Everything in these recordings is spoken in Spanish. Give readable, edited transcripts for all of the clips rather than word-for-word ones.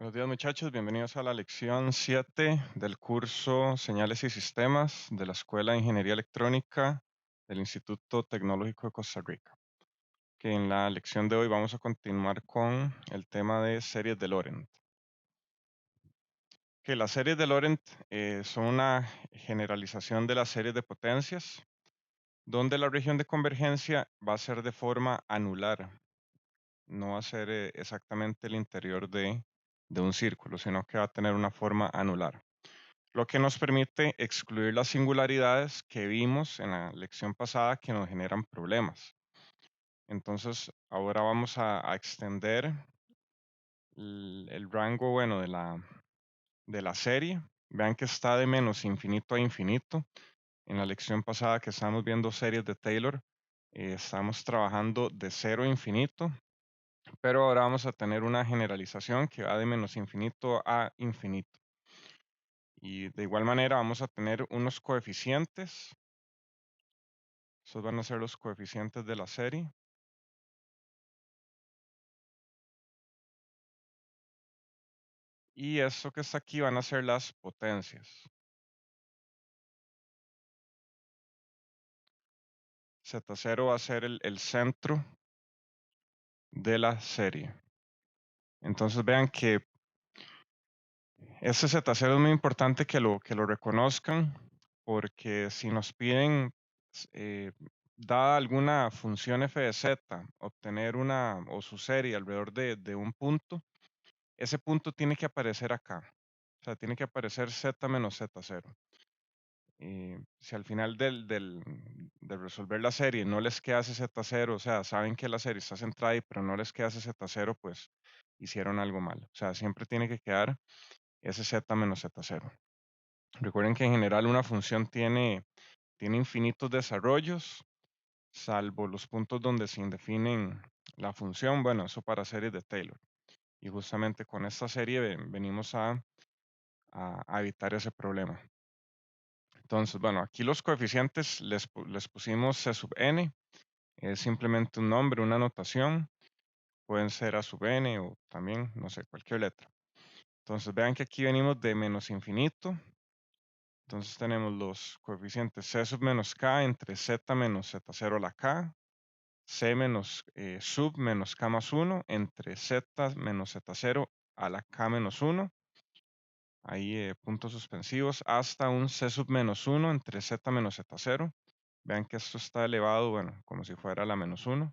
Buenos días muchachos, bienvenidos a la lección 7 del curso Señales y Sistemas de la Escuela de Ingeniería Electrónica del Instituto Tecnológico de Costa Rica. Que en la lección de hoy vamos a continuar con el tema de series de Laurent. Que las series de Laurent son una generalización de las series de potencias, donde la región de convergencia va a ser de forma anular, no va a ser exactamente el interior de un círculo, sino que va a tener una forma anular, lo que nos permite excluir las singularidades que vimos en la lección pasada que nos generan problemas. Entonces, ahora vamos a extender el rango, bueno, de la serie. Vean que está de menos infinito a infinito. En la lección pasada que estábamos viendo series de Taylor, estamos trabajando de cero a infinito, pero ahora vamos a tener una generalización que va de menos infinito a infinito. Y de igual manera vamos a tener unos coeficientes. Esos van a ser los coeficientes de la serie. Y esto que está aquí van a ser las potencias. Z0 va a ser el centro de la serie. Entonces vean que este Z0 es muy importante que lo reconozcan, porque si nos piden, eh, dada alguna función f de z, obtener una o su serie alrededor de un punto, ese punto tiene que aparecer acá. O sea, tiene que aparecer z menos z0. Si al final de resolver la serie no les queda ese Z0, o sea, saben que la serie está centrada ahí, pero no les queda ese Z0, pues hicieron algo mal. O sea, siempre tiene que quedar ese Z menos Z0. Recuerden que en general una función tiene infinitos desarrollos, salvo los puntos donde se indefinen la función. Bueno, eso para series de Taylor. Y justamente con esta serie venimos a evitar ese problema. Entonces, bueno, aquí los coeficientes les pusimos C sub n, es simplemente un nombre, una notación, pueden ser A sub n o también, no sé, cualquier letra. Entonces, vean que aquí venimos de menos infinito, entonces tenemos los coeficientes C sub menos k entre z menos z0 a la k, C menos sub menos k más 1 entre z menos z0 a la k menos 1, ahí puntos suspensivos, hasta un C sub menos 1 entre z menos z0. Vean que esto está elevado, bueno, como si fuera la menos 1.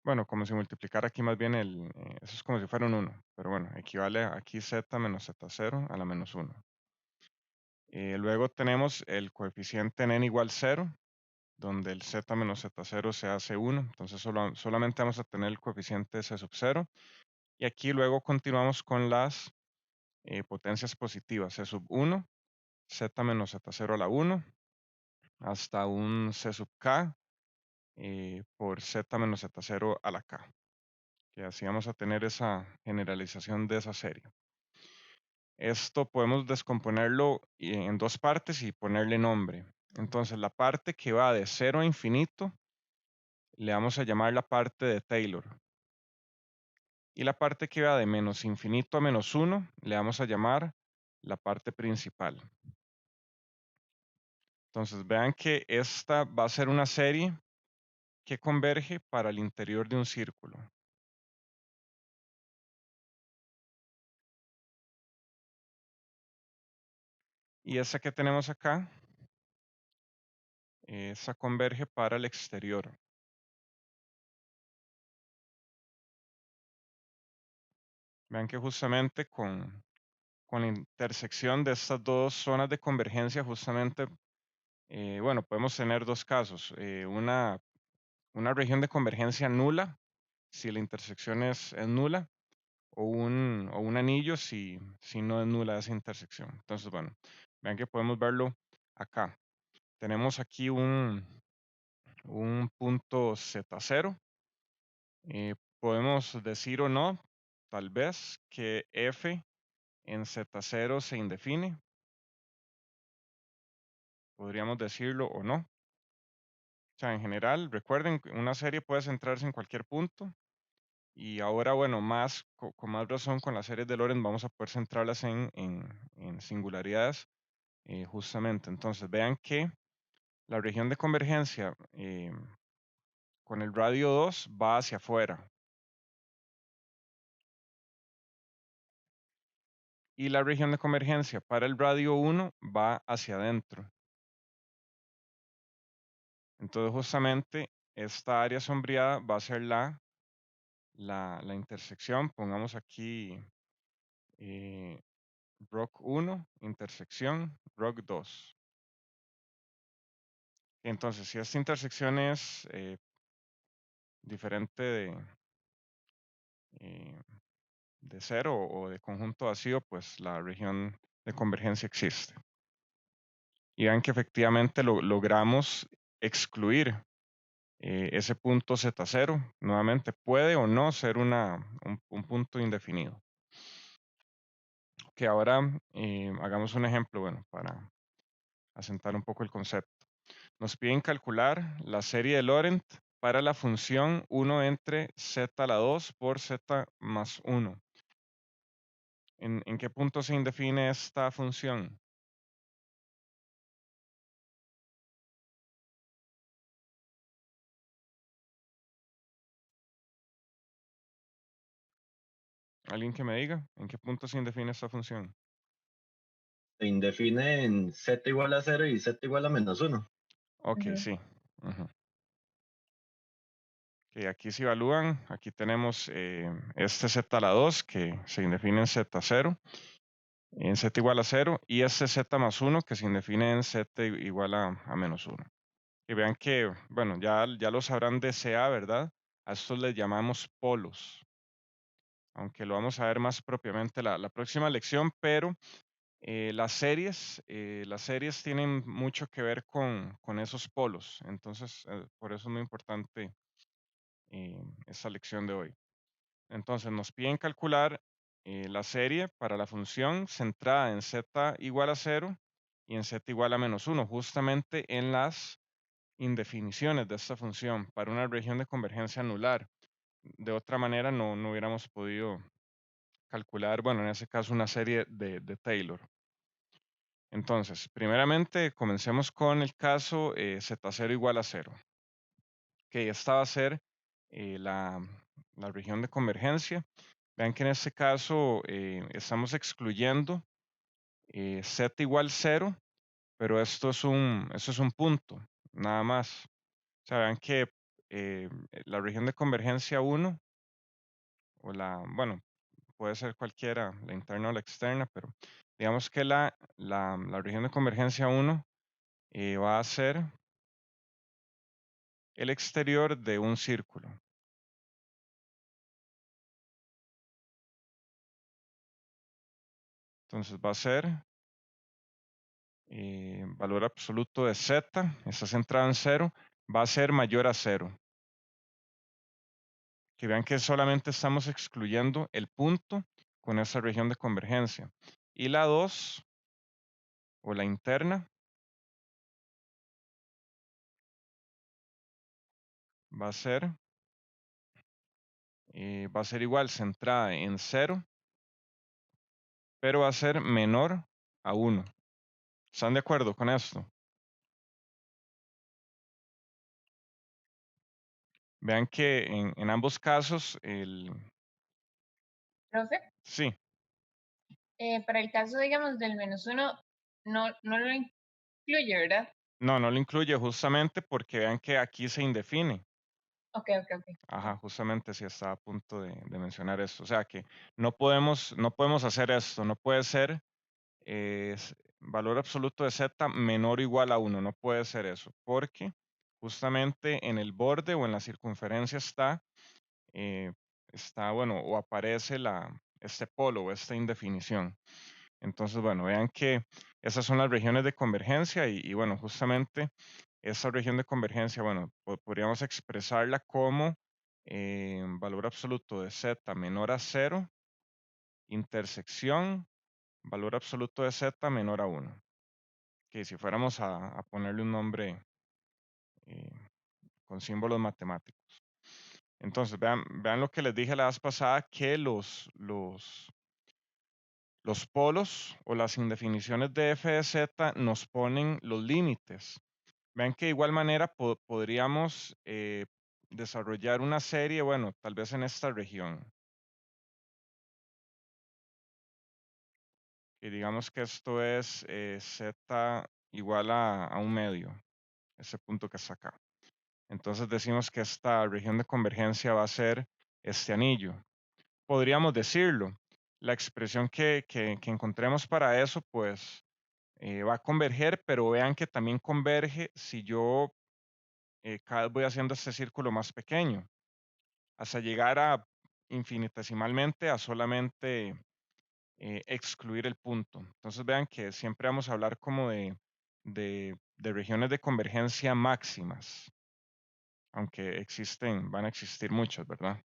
Bueno, como si multiplicara aquí más bien eso es como si fuera un 1, pero bueno, equivale a aquí z menos z0 a la menos 1. Luego tenemos el coeficiente en n igual 0, donde el z menos z0 se hace 1, entonces solamente vamos a tener el coeficiente c sub 0. Y aquí luego continuamos con las potencias positivas, c sub 1, z menos z0 a la 1, hasta un c sub k por z menos z0 a la k. Que así vamos a tener esa generalización de esa serie. Esto podemos descomponerlo en dos partes y ponerle nombre. Entonces, la parte que va de 0 a infinito, le vamos a llamar la parte de Taylor. Y la parte que va de menos infinito a menos 1, le vamos a llamar la parte principal. Entonces, vean que esta va a ser una serie que converge para el interior de un círculo. Y esta que tenemos acá, esa converge para el exterior. Vean que justamente con la intersección de estas dos zonas de convergencia, justamente, bueno, podemos tener dos casos. Una región de convergencia nula, si la intersección es nula, o un anillo si no es nula esa intersección. Entonces, bueno, vean que podemos verlo acá. Tenemos aquí un punto Z0. Podemos decir o no, tal vez, que F en Z0 se indefine. Podríamos decirlo o no. O sea, en general, recuerden que una serie puede centrarse en cualquier punto Y ahora, bueno, con más razón con las series de Lorentz vamos a poder centrarlas en singularidades, justamente. Entonces, vean que la región de convergencia con el radio 2 va hacia afuera y la región de convergencia para el radio 1 va hacia adentro. Entonces, justamente esta área sombreada va a ser la intersección. Pongamos aquí ROC 1, intersección ROC 2. Entonces, si esta intersección es diferente eh, de cero o de conjunto vacío, pues la región de convergencia existe. Y vean que efectivamente logramos excluir ese punto Z0. Nuevamente, puede o no ser un punto indefinido. Que ahora hagamos un ejemplo, bueno, para asentar un poco el concepto. Nos piden calcular la serie de Laurent para la función 1 entre z a la 2 por z más 1. ¿En qué punto se indefine esta función? ¿Alguien que me diga? ¿En qué punto se indefine esta función? Se indefine en z igual a 0 y z igual a -1. Ok, sí. Ujú. Ok, aquí se evalúan. Aquí tenemos este z a la 2 que se indefine en z0, en z igual a 0, y este z más 1 que se indefine en z igual a menos 1. Y vean que, bueno, ya lo sabrán de CA, ¿verdad? A estos les llamamos polos, aunque lo vamos a ver más propiamente la próxima lección, pero las series tienen mucho que ver con esos polos, entonces por eso es muy importante esta lección de hoy. Entonces nos piden calcular la serie para la función centrada en z igual a 0 y en z igual a menos 1, justamente en las indefiniciones de esta función para una región de convergencia anular. De otra manera no hubiéramos podido calcular, bueno, en ese caso una serie de Taylor. Entonces, primeramente comencemos con el caso z0 igual a 0, que esta va a ser eh, la, la región de convergencia. Vean que en este caso estamos excluyendo z igual 0, pero esto es un punto, nada más. O sea, vean que la región de convergencia 1, bueno, puede ser cualquiera, la interna o la externa, pero digamos que la región de convergencia 1 va a ser el exterior de un círculo. Entonces va a ser valor absoluto de z, está centrado en 0, va a ser mayor a 0. Que vean que solamente estamos excluyendo el punto con esa región de convergencia. Y la 2, o la interna, va a ser, va a ser igual, centrada en 0, pero va a ser menor a 1. ¿Están de acuerdo con esto? Vean que en ambos casos, Profe, sí, para el caso, digamos, del -1, no lo incluye, ¿verdad? no lo incluye justamente porque vean que aquí se indefine. Ok, ok, ok. Ajá, justamente sí estaba a punto de mencionar esto. O sea que no podemos hacer esto, no puede ser valor absoluto de z menor o igual a 1, no puede ser eso, porque justamente en el borde o en la circunferencia eh, bueno, o aparece este polo o esta indefinición. Entonces, bueno, vean que esas son las regiones de convergencia y bueno, justamente esa región de convergencia, bueno, podríamos expresarla como valor absoluto de z menor a 0, intersección, valor absoluto de z menor a 1. Que si fuéramos a ponerle un nombre eh, con símbolos matemáticos. Entonces, vean lo que les dije la vez pasada, que los polos o las indefiniciones de f de z nos ponen los límites. Vean que de igual manera podríamos desarrollar una serie, bueno, tal vez en esta región. Y digamos que esto es z igual a un medio, ese punto que está acá. Entonces decimos que esta región de convergencia va a ser este anillo. Podríamos decirlo. La expresión que encontremos para eso, pues va a converger, pero vean que también converge si yo cada vez voy haciendo este círculo más pequeño, hasta llegar a infinitesimalmente a solamente excluir el punto. Entonces vean que siempre vamos a hablar como de regiones de convergencia máximas, aunque van a existir muchas, ¿verdad?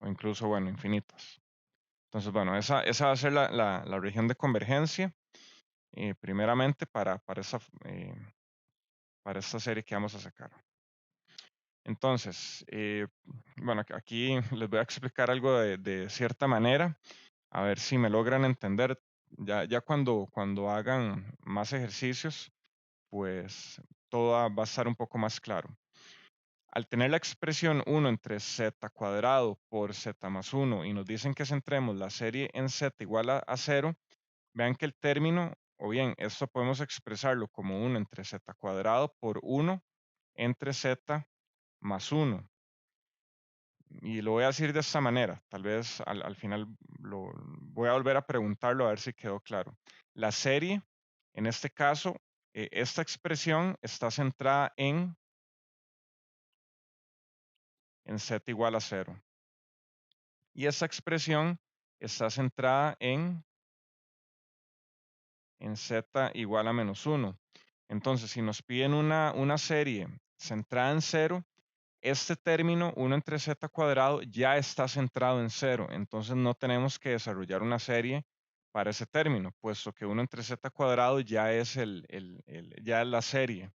O incluso, bueno, infinitas. Entonces, bueno, esa va a ser la región de convergencia, primeramente para esta serie que vamos a sacar. Entonces, bueno, aquí les voy a explicar algo de cierta manera, a ver si me logran entender. Ya cuando hagan más ejercicios, pues todo va a estar un poco más claro. Al tener la expresión 1 entre z cuadrado por z más 1 y nos dicen que centremos la serie en z igual a 0, vean que el término, o bien, esto podemos expresarlo como 1 entre z cuadrado por 1 entre z más 1. Y lo voy a decir de esta manera, tal vez al final lo voy a volver a preguntarlo a ver si quedó claro. La serie, en este caso, esta expresión está centrada en z igual a 0. Y esta expresión está centrada en z igual a menos 1. Entonces, si nos piden una serie centrada en 0, este término 1 entre z cuadrado ya está centrado en 0. Entonces, no tenemos que desarrollar una serie para ese término, puesto que 1 entre z cuadrado ya es, ya es la serie.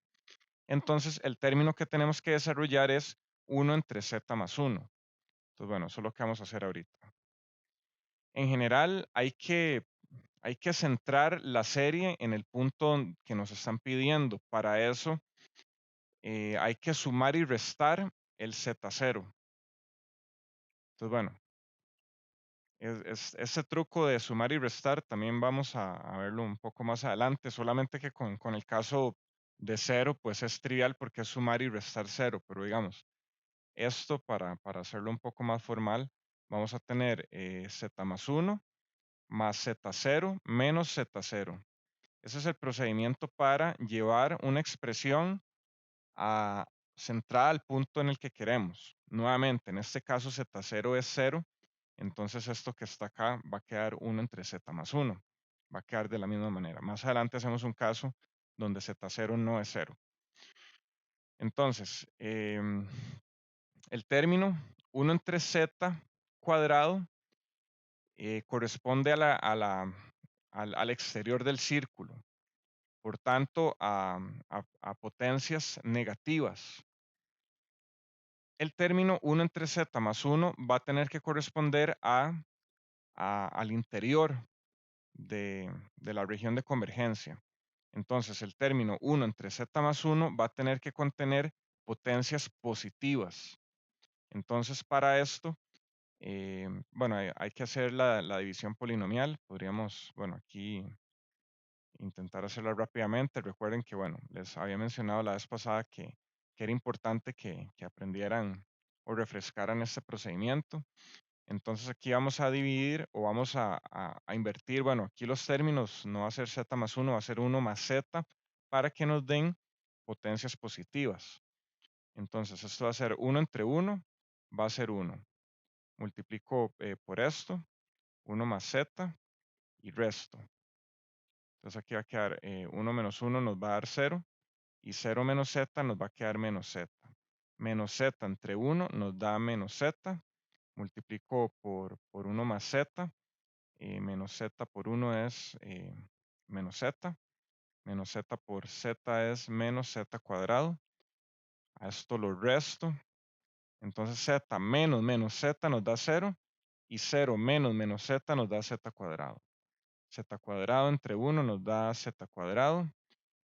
Entonces, el término que tenemos que desarrollar es 1 entre z más 1. Entonces, bueno, eso es lo que vamos a hacer ahorita. En general, hay que centrar la serie en el punto que nos están pidiendo. Para eso, hay que sumar y restar el z0. Entonces, bueno, ese truco de sumar y restar también vamos a verlo un poco más adelante, solamente que con el caso de 0, pues es trivial porque es sumar y restar 0, pero digamos, esto para hacerlo un poco más formal, vamos a tener z más 1 más z0 menos z0. Ese es el procedimiento para llevar una expresión centrada al punto en el que queremos. Nuevamente, en este caso z0 es 0, entonces esto que está acá va a quedar 1 entre z más 1. Va a quedar de la misma manera. Más adelante hacemos un caso donde z0 no es 0. Entonces, el término 1 entre z cuadrado corresponde al exterior del círculo. Por tanto, a potencias negativas. El término 1 entre z más 1 va a tener que corresponder al interior de la región de convergencia. Entonces, el término 1 entre z más 1 va a tener que contener potencias positivas. Entonces, para esto, bueno, hay que hacer la división polinomial. Podríamos, bueno, aquí intentar hacerla rápidamente. Recuerden que, bueno, les había mencionado la vez pasada que era importante que aprendieran o refrescaran este procedimiento. Entonces aquí vamos a dividir o vamos a invertir, bueno, aquí los términos no va a ser z más 1, va a ser 1 más z para que nos den potencias positivas. Entonces esto va a ser 1 entre 1, va a ser 1. Multiplico por esto, 1 más z y resto. Entonces aquí va a quedar 1 menos 1 nos va a dar 0 y 0 menos z nos va a quedar menos z. Menos z entre 1 nos da menos z. Multiplico por 1 más z. Menos z por 1 es menos z. Menos z por z es menos z cuadrado. A esto lo resto. Entonces z menos menos z nos da 0 y 0 menos menos z nos da z cuadrado. Z cuadrado entre 1 nos da z cuadrado.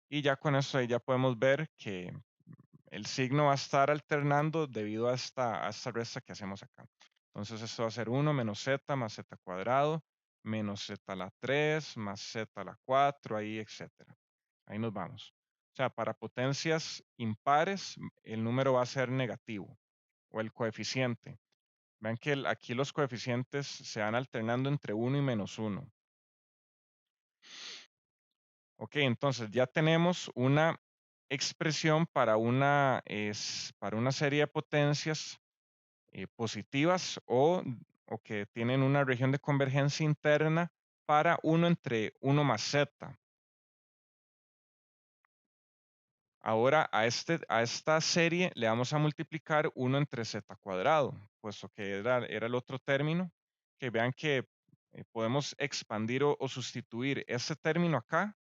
Y ya con eso ahí ya podemos ver que el signo va a estar alternando debido a esta resta que hacemos acá. Entonces esto va a ser 1 menos z más z cuadrado, menos z a la 3, más z a la 4, ahí, etcétera. Ahí nos vamos. O sea, para potencias impares, el número va a ser negativo, o el coeficiente. Vean que aquí los coeficientes se van alternando entre 1 y menos 1. Ok, entonces ya tenemos una expresión para una serie de potencias positivas o que tienen una región de convergencia interna para 1 entre 1 más z. Ahora a esta serie le vamos a multiplicar 1 entre z cuadrado, puesto que era el otro término, que vean que podemos expandir o sustituir este término acá,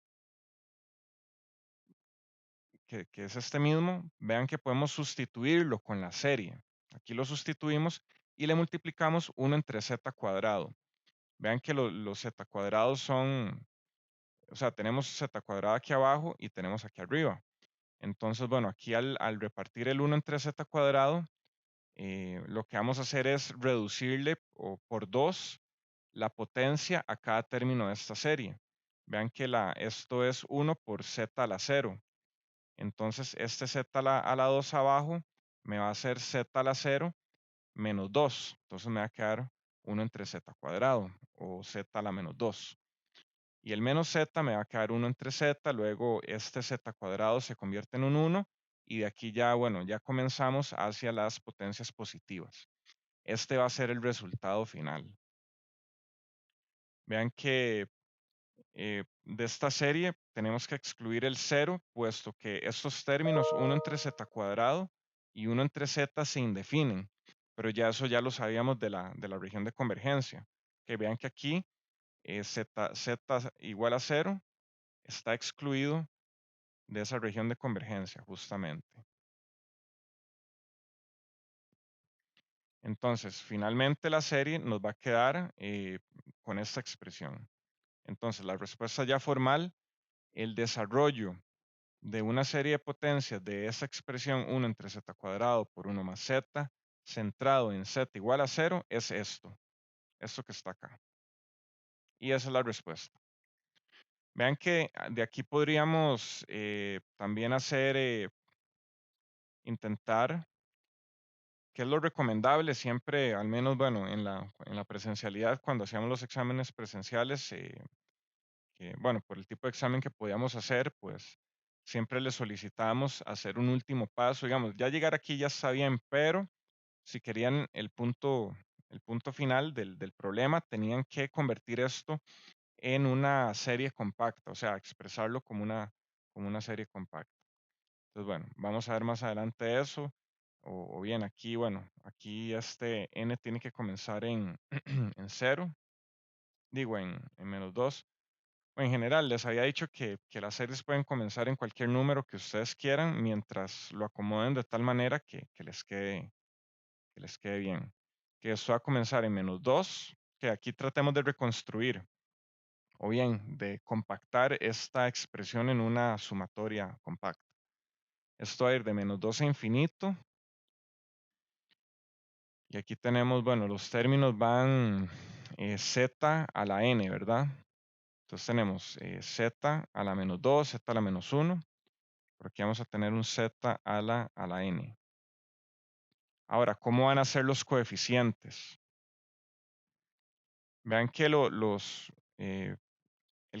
que es este mismo, vean que podemos sustituirlo con la serie. Aquí lo sustituimos y le multiplicamos 1 entre z cuadrado. Vean que los z cuadrados son, o sea, tenemos z cuadrado aquí abajo y tenemos aquí arriba. Entonces, bueno, aquí al repartir el 1 entre z cuadrado, lo que vamos a hacer es reducirle por 2 la potencia a cada término de esta serie. Vean que esto es 1 por z a la 0. Entonces, este z a la 2 abajo me va a hacer z a la 0 menos 2. Entonces me va a quedar 1 entre z cuadrado o z a la menos 2. Y el menos z me va a quedar 1 entre z, luego este z cuadrado se convierte en un 1 y de aquí ya, bueno, ya comenzamos hacia las potencias positivas. Este va a ser el resultado final. Vean que de esta serie tenemos que excluir el 0, puesto que estos términos 1 entre z cuadrado y 1 entre z se indefinen, pero ya eso ya lo sabíamos de la región de convergencia. Que vean que aquí z igual a 0 está excluido de esa región de convergencia, justamente. Entonces, finalmente la serie nos va a quedar con esta expresión. Entonces, la respuesta ya formal, el desarrollo de una serie de potencias de esa expresión 1 entre z cuadrado por 1 más z, centrado en z igual a 0, es esto que está acá. Y esa es la respuesta. Vean que de aquí podríamos también intentar, que es lo recomendable siempre, al menos, bueno, en la presencialidad, cuando hacíamos los exámenes presenciales, que, bueno, por el tipo de examen que podíamos hacer, pues siempre le solicitamos hacer un último paso, digamos, ya llegar aquí ya está bien, pero si querían el punto final del problema, tenían que convertir esto en una serie compacta, o sea, expresarlo como una serie compacta. Entonces, bueno, vamos a ver más adelante eso. O bien aquí, bueno, aquí este n tiene que comenzar en, en 0, digo en menos 2. O en general, les había dicho que las series pueden comenzar en cualquier número que ustedes quieran mientras lo acomoden de tal manera que les quede bien. Que esto va a comenzar en menos 2, que aquí tratemos de reconstruir o bien de compactar esta expresión en una sumatoria compacta. Esto va a ir de menos 2 a infinito. Y aquí tenemos, bueno, los términos van z a la n, ¿verdad? Entonces tenemos z a la menos 2, z a la menos 1. Por aquí vamos a tener un z a la n. Ahora, ¿cómo van a ser los coeficientes? Vean que el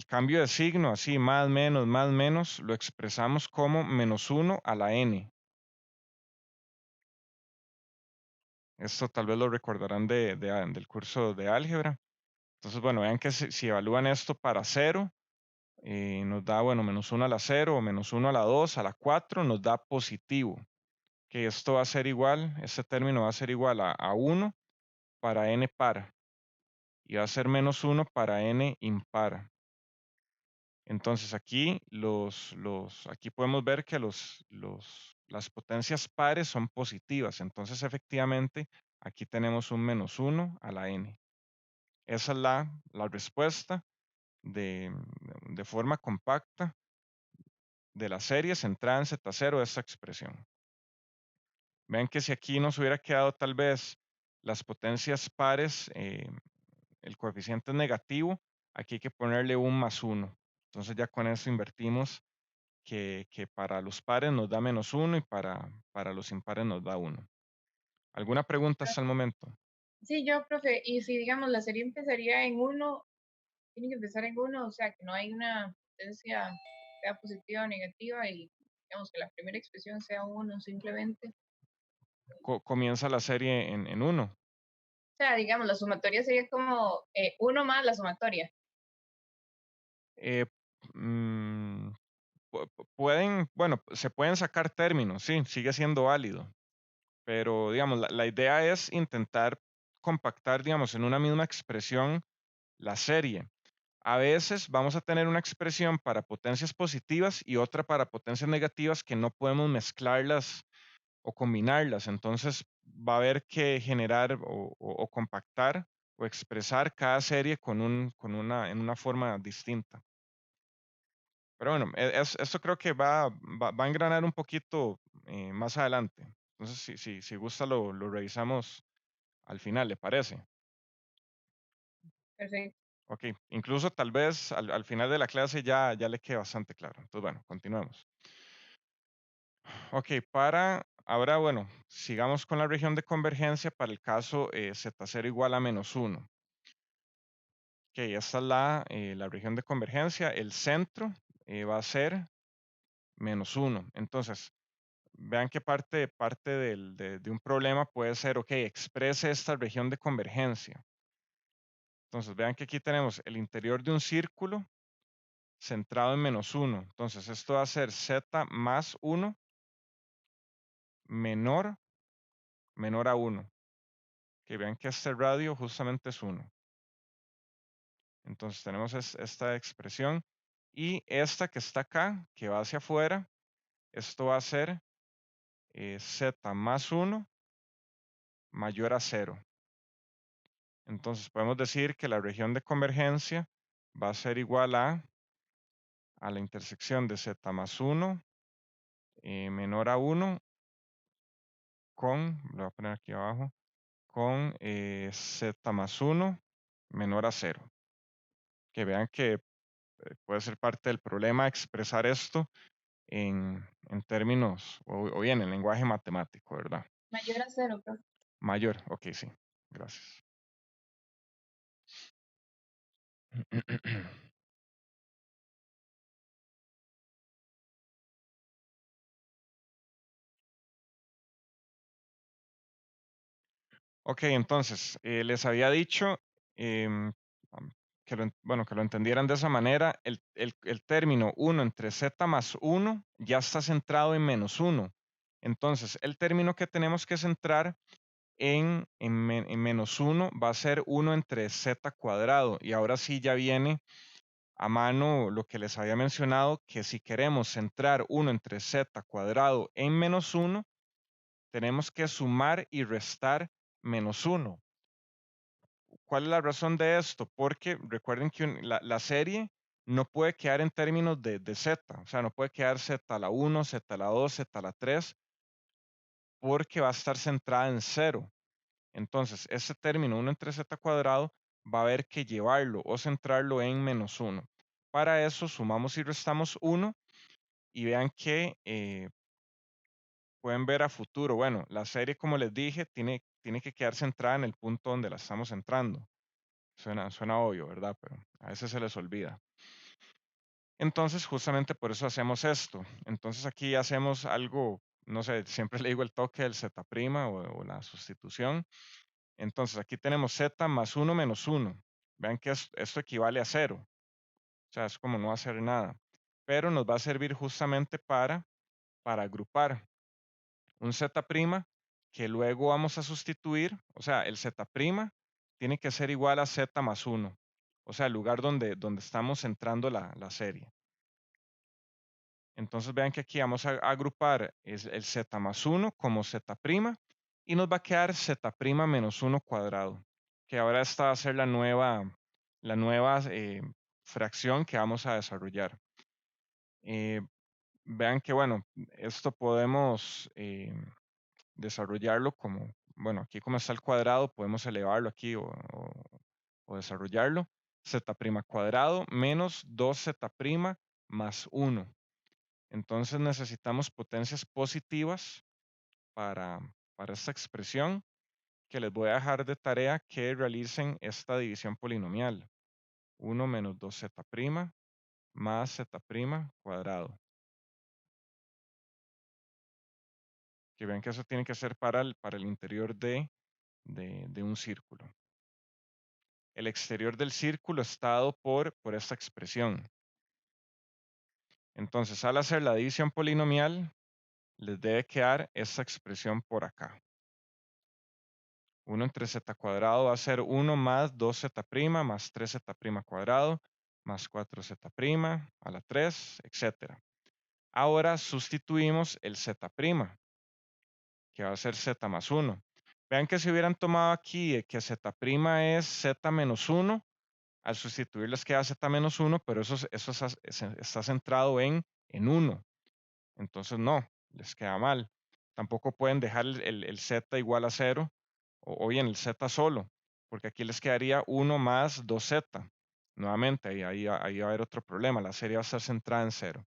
cambio de signo, así, más, menos, lo expresamos como menos 1 a la n. Esto tal vez lo recordarán del curso de álgebra. Entonces, bueno, vean que si evalúan esto para 0, nos da, bueno, menos 1 a la 0, o menos 1 a la 2, a la 4, nos da positivo. Que esto va a ser igual, este término va a ser igual a 1 para n par. Y va a ser menos 1 para n impar. Entonces aquí, aquí podemos ver que los las potencias pares son positivas. Entonces, efectivamente, aquí tenemos un -1 a la n. Esa es la respuesta de forma compacta de la serie centrada en Z0 de esta expresión. Vean que si aquí nos hubiera quedado tal vez las potencias pares, el coeficiente es negativo, aquí hay que ponerle un +1. Entonces ya con eso invertimos que para los pares nos da -1 y para los impares nos da 1. ¿Alguna pregunta hasta el momento? Sí, yo, profe, y si digamos la serie empezaría en 1, tiene que empezar en 1, o sea, que no hay una potencia sea positiva o negativa y digamos que la primera expresión sea 1 simplemente. Comienza la serie en 1. O sea, digamos, la sumatoria sería como 1 más la sumatoria. Mm, bueno, se pueden sacar términos, sí, sigue siendo válido, pero digamos, la idea es intentar compactar, digamos, en una misma expresión la serie. A veces vamos a tener una expresión para potencias positivas y otra para potencias negativas que no podemos mezclarlas o combinarlas. Entonces va a haber que generar o compactar o expresar cada serie en una forma distinta. Pero bueno, esto creo que va a engranar un poquito más adelante. Entonces, si gusta, lo revisamos al final, ¿le parece? Perfecto. Ok, incluso tal vez al final de la clase ya le quede bastante claro. Entonces, bueno, continuemos. Ok, ahora, bueno, sigamos con la región de convergencia para el caso Z0 igual a -1. Ok, esta es la región de convergencia. El centro va a ser -1. Entonces, vean que parte de un problema puede ser, ok, exprese esta región de convergencia. Entonces, vean que aquí tenemos el interior de un círculo centrado en -1. Entonces, esto va a ser z más 1 menor a 1. Que vean que este radio justamente es 1. Entonces, tenemos esta expresión. Y esta que está acá, que va hacia afuera, esto va a ser z más 1 mayor a 0. Entonces, podemos decir que la región de convergencia va a ser igual a la intersección de z más 1 menor a 1 con, lo voy a poner aquí abajo, con z más 1 menor a 0. Que vean que puede ser parte del problema expresar esto en términos, o bien en lenguaje matemático, ¿verdad? Mayor a 0, profe. Mayor, ok, sí, gracias. Ok, entonces, les había dicho em, que lo entendieran de esa manera. El término 1 entre z más 1 ya está centrado en -1. Entonces, el término que tenemos que centrar en -1 va a ser 1 entre z cuadrado. Y ahora sí ya viene a mano lo que les había mencionado, que si queremos centrar 1 entre z cuadrado en -1, tenemos que sumar y restar -1. ¿Cuál es la razón de esto? Porque recuerden que la serie no puede quedar en términos de z, o sea, no puede quedar z a la 1, z a la 2, z a la 3, porque va a estar centrada en 0. Entonces, ese término 1 entre z cuadrado va a haber que llevarlo o centrarlo en -1. Para eso sumamos y restamos 1 y vean que pueden ver a futuro. Bueno, la serie, como les dije, tiene que quedar centrada en el punto donde la estamos centrando. Suena obvio, ¿verdad? Pero a veces se les olvida. Entonces, justamente por eso hacemos esto. Entonces, aquí hacemos algo, no sé, siempre le digo el toque del Z' o la sustitución. Entonces, aquí tenemos Z más 1 menos 1. Vean que esto equivale a 0. O sea, es como no hacer nada. Pero nos va a servir justamente para agrupar un Z' que luego vamos a sustituir. O sea, el Z' tiene que ser igual a Z más 1. O sea, el lugar donde estamos centrando la serie. Entonces vean que aquí vamos a agrupar el z más 1 como z' y nos va a quedar z' menos 1 cuadrado, que ahora esta va a ser la nueva fracción que vamos a desarrollar. Vean que, bueno, esto podemos desarrollarlo como, bueno, aquí como está el cuadrado, podemos elevarlo aquí o desarrollarlo. Z' cuadrado menos 2z' más 1. Entonces necesitamos potencias positivas para esta expresión, que les voy a dejar de tarea que realicen esta división polinomial. 1 menos 2z' más z' cuadrado. Que vean que eso tiene que ser para el interior de un círculo. El exterior del círculo está dado por esta expresión. Entonces, al hacer la división polinomial, les debe quedar esta expresión por acá. 1 entre z cuadrado va a ser 1 más 2z' más 3z' cuadrado más 4z' a la 3, etc. Ahora sustituimos el z', que va a ser z más 1. Vean que si hubieran tomado aquí que z' es z menos 1, al sustituir les queda z menos 1, pero eso está centrado en 1. Entonces no, les queda mal. Tampoco pueden dejar el z igual a 0 o bien el z solo, porque aquí les quedaría 1 más 2z. Nuevamente, ahí va a haber otro problema, la serie va a estar centrada en 0.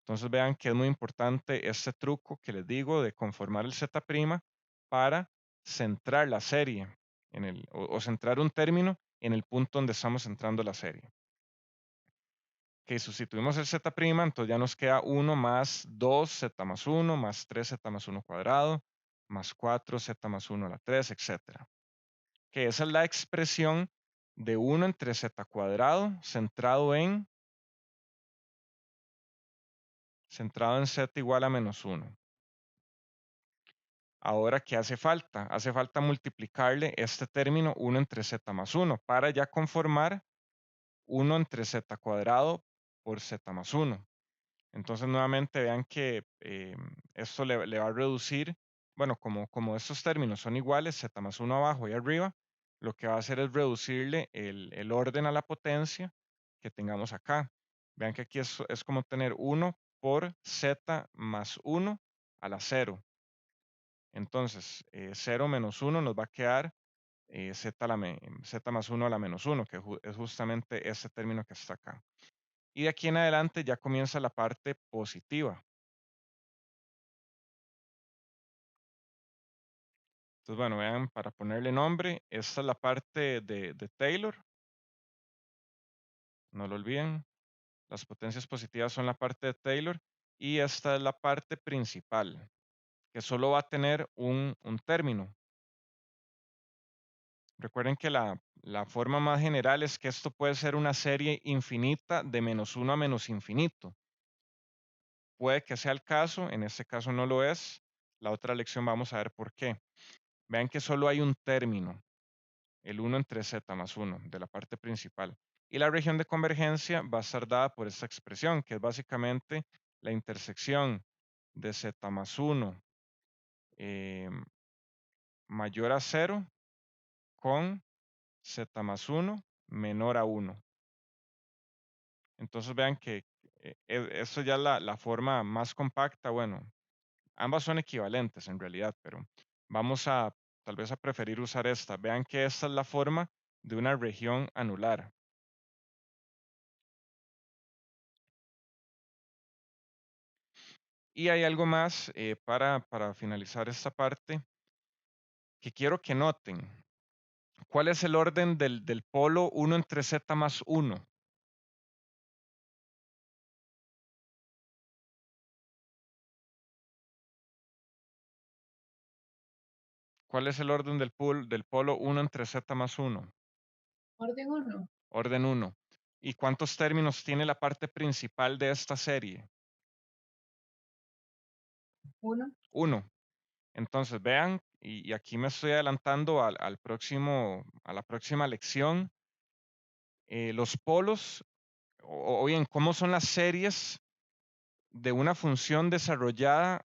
Entonces vean que es muy importante este truco que les digo de conformar el z' para centrar la serie o centrar un término en el punto donde estamos centrando la serie. Que sustituimos el z', entonces ya nos queda 1 más 2z más 1 más 3z más 1 cuadrado más 4z más 1 a la 3, etc. Que esa es la expresión de 1 entre z cuadrado centrado en z igual a menos 1. Ahora, ¿qué hace falta? Hace falta multiplicarle este término 1 entre z más 1 para ya conformar 1 entre z cuadrado por z más 1. Entonces, nuevamente vean que esto le va a reducir, bueno, como estos términos son iguales, z más 1 abajo y arriba, lo que va a hacer es reducirle el orden a la potencia que tengamos acá. Vean que aquí es como tener 1 por z más 1 a la 0. Entonces, 0 menos 1 nos va a quedar z más 1 a la menos 1, que es justamente este término que está acá. Y de aquí en adelante ya comienza la parte positiva. Entonces, bueno, vean, para ponerle nombre, esta es la parte de Taylor. No lo olviden. Las potencias positivas son la parte de Taylor. Y esta es la parte principal, que solo va a tener un término. Recuerden que la forma más general es que esto puede ser una serie infinita de menos 1 a menos infinito. Puede que sea el caso, en este caso no lo es. La otra lección vamos a ver por qué. Vean que solo hay un término, el 1 entre z más 1 de la parte principal. Y la región de convergencia va a estar dada por esta expresión, que es básicamente la intersección de z más 1 mayor a 0 con z más 1 menor a 1. Entonces vean que esto ya es la forma más compacta. Bueno, ambas son equivalentes en realidad, pero vamos a tal vez a preferir usar esta. Vean que esta es la forma de una región anular. Y hay algo más para finalizar esta parte que quiero que noten. ¿Cuál es el orden del polo 1 entre z más 1? ¿Cuál es el orden del polo 1 entre z más 1? Orden 1. Orden 1. ¿Y cuántos términos tiene la parte principal de esta serie? 1. 1. Entonces vean, y aquí me estoy adelantando a la próxima lección, los polos, o bien, cómo son las series de una función desarrollada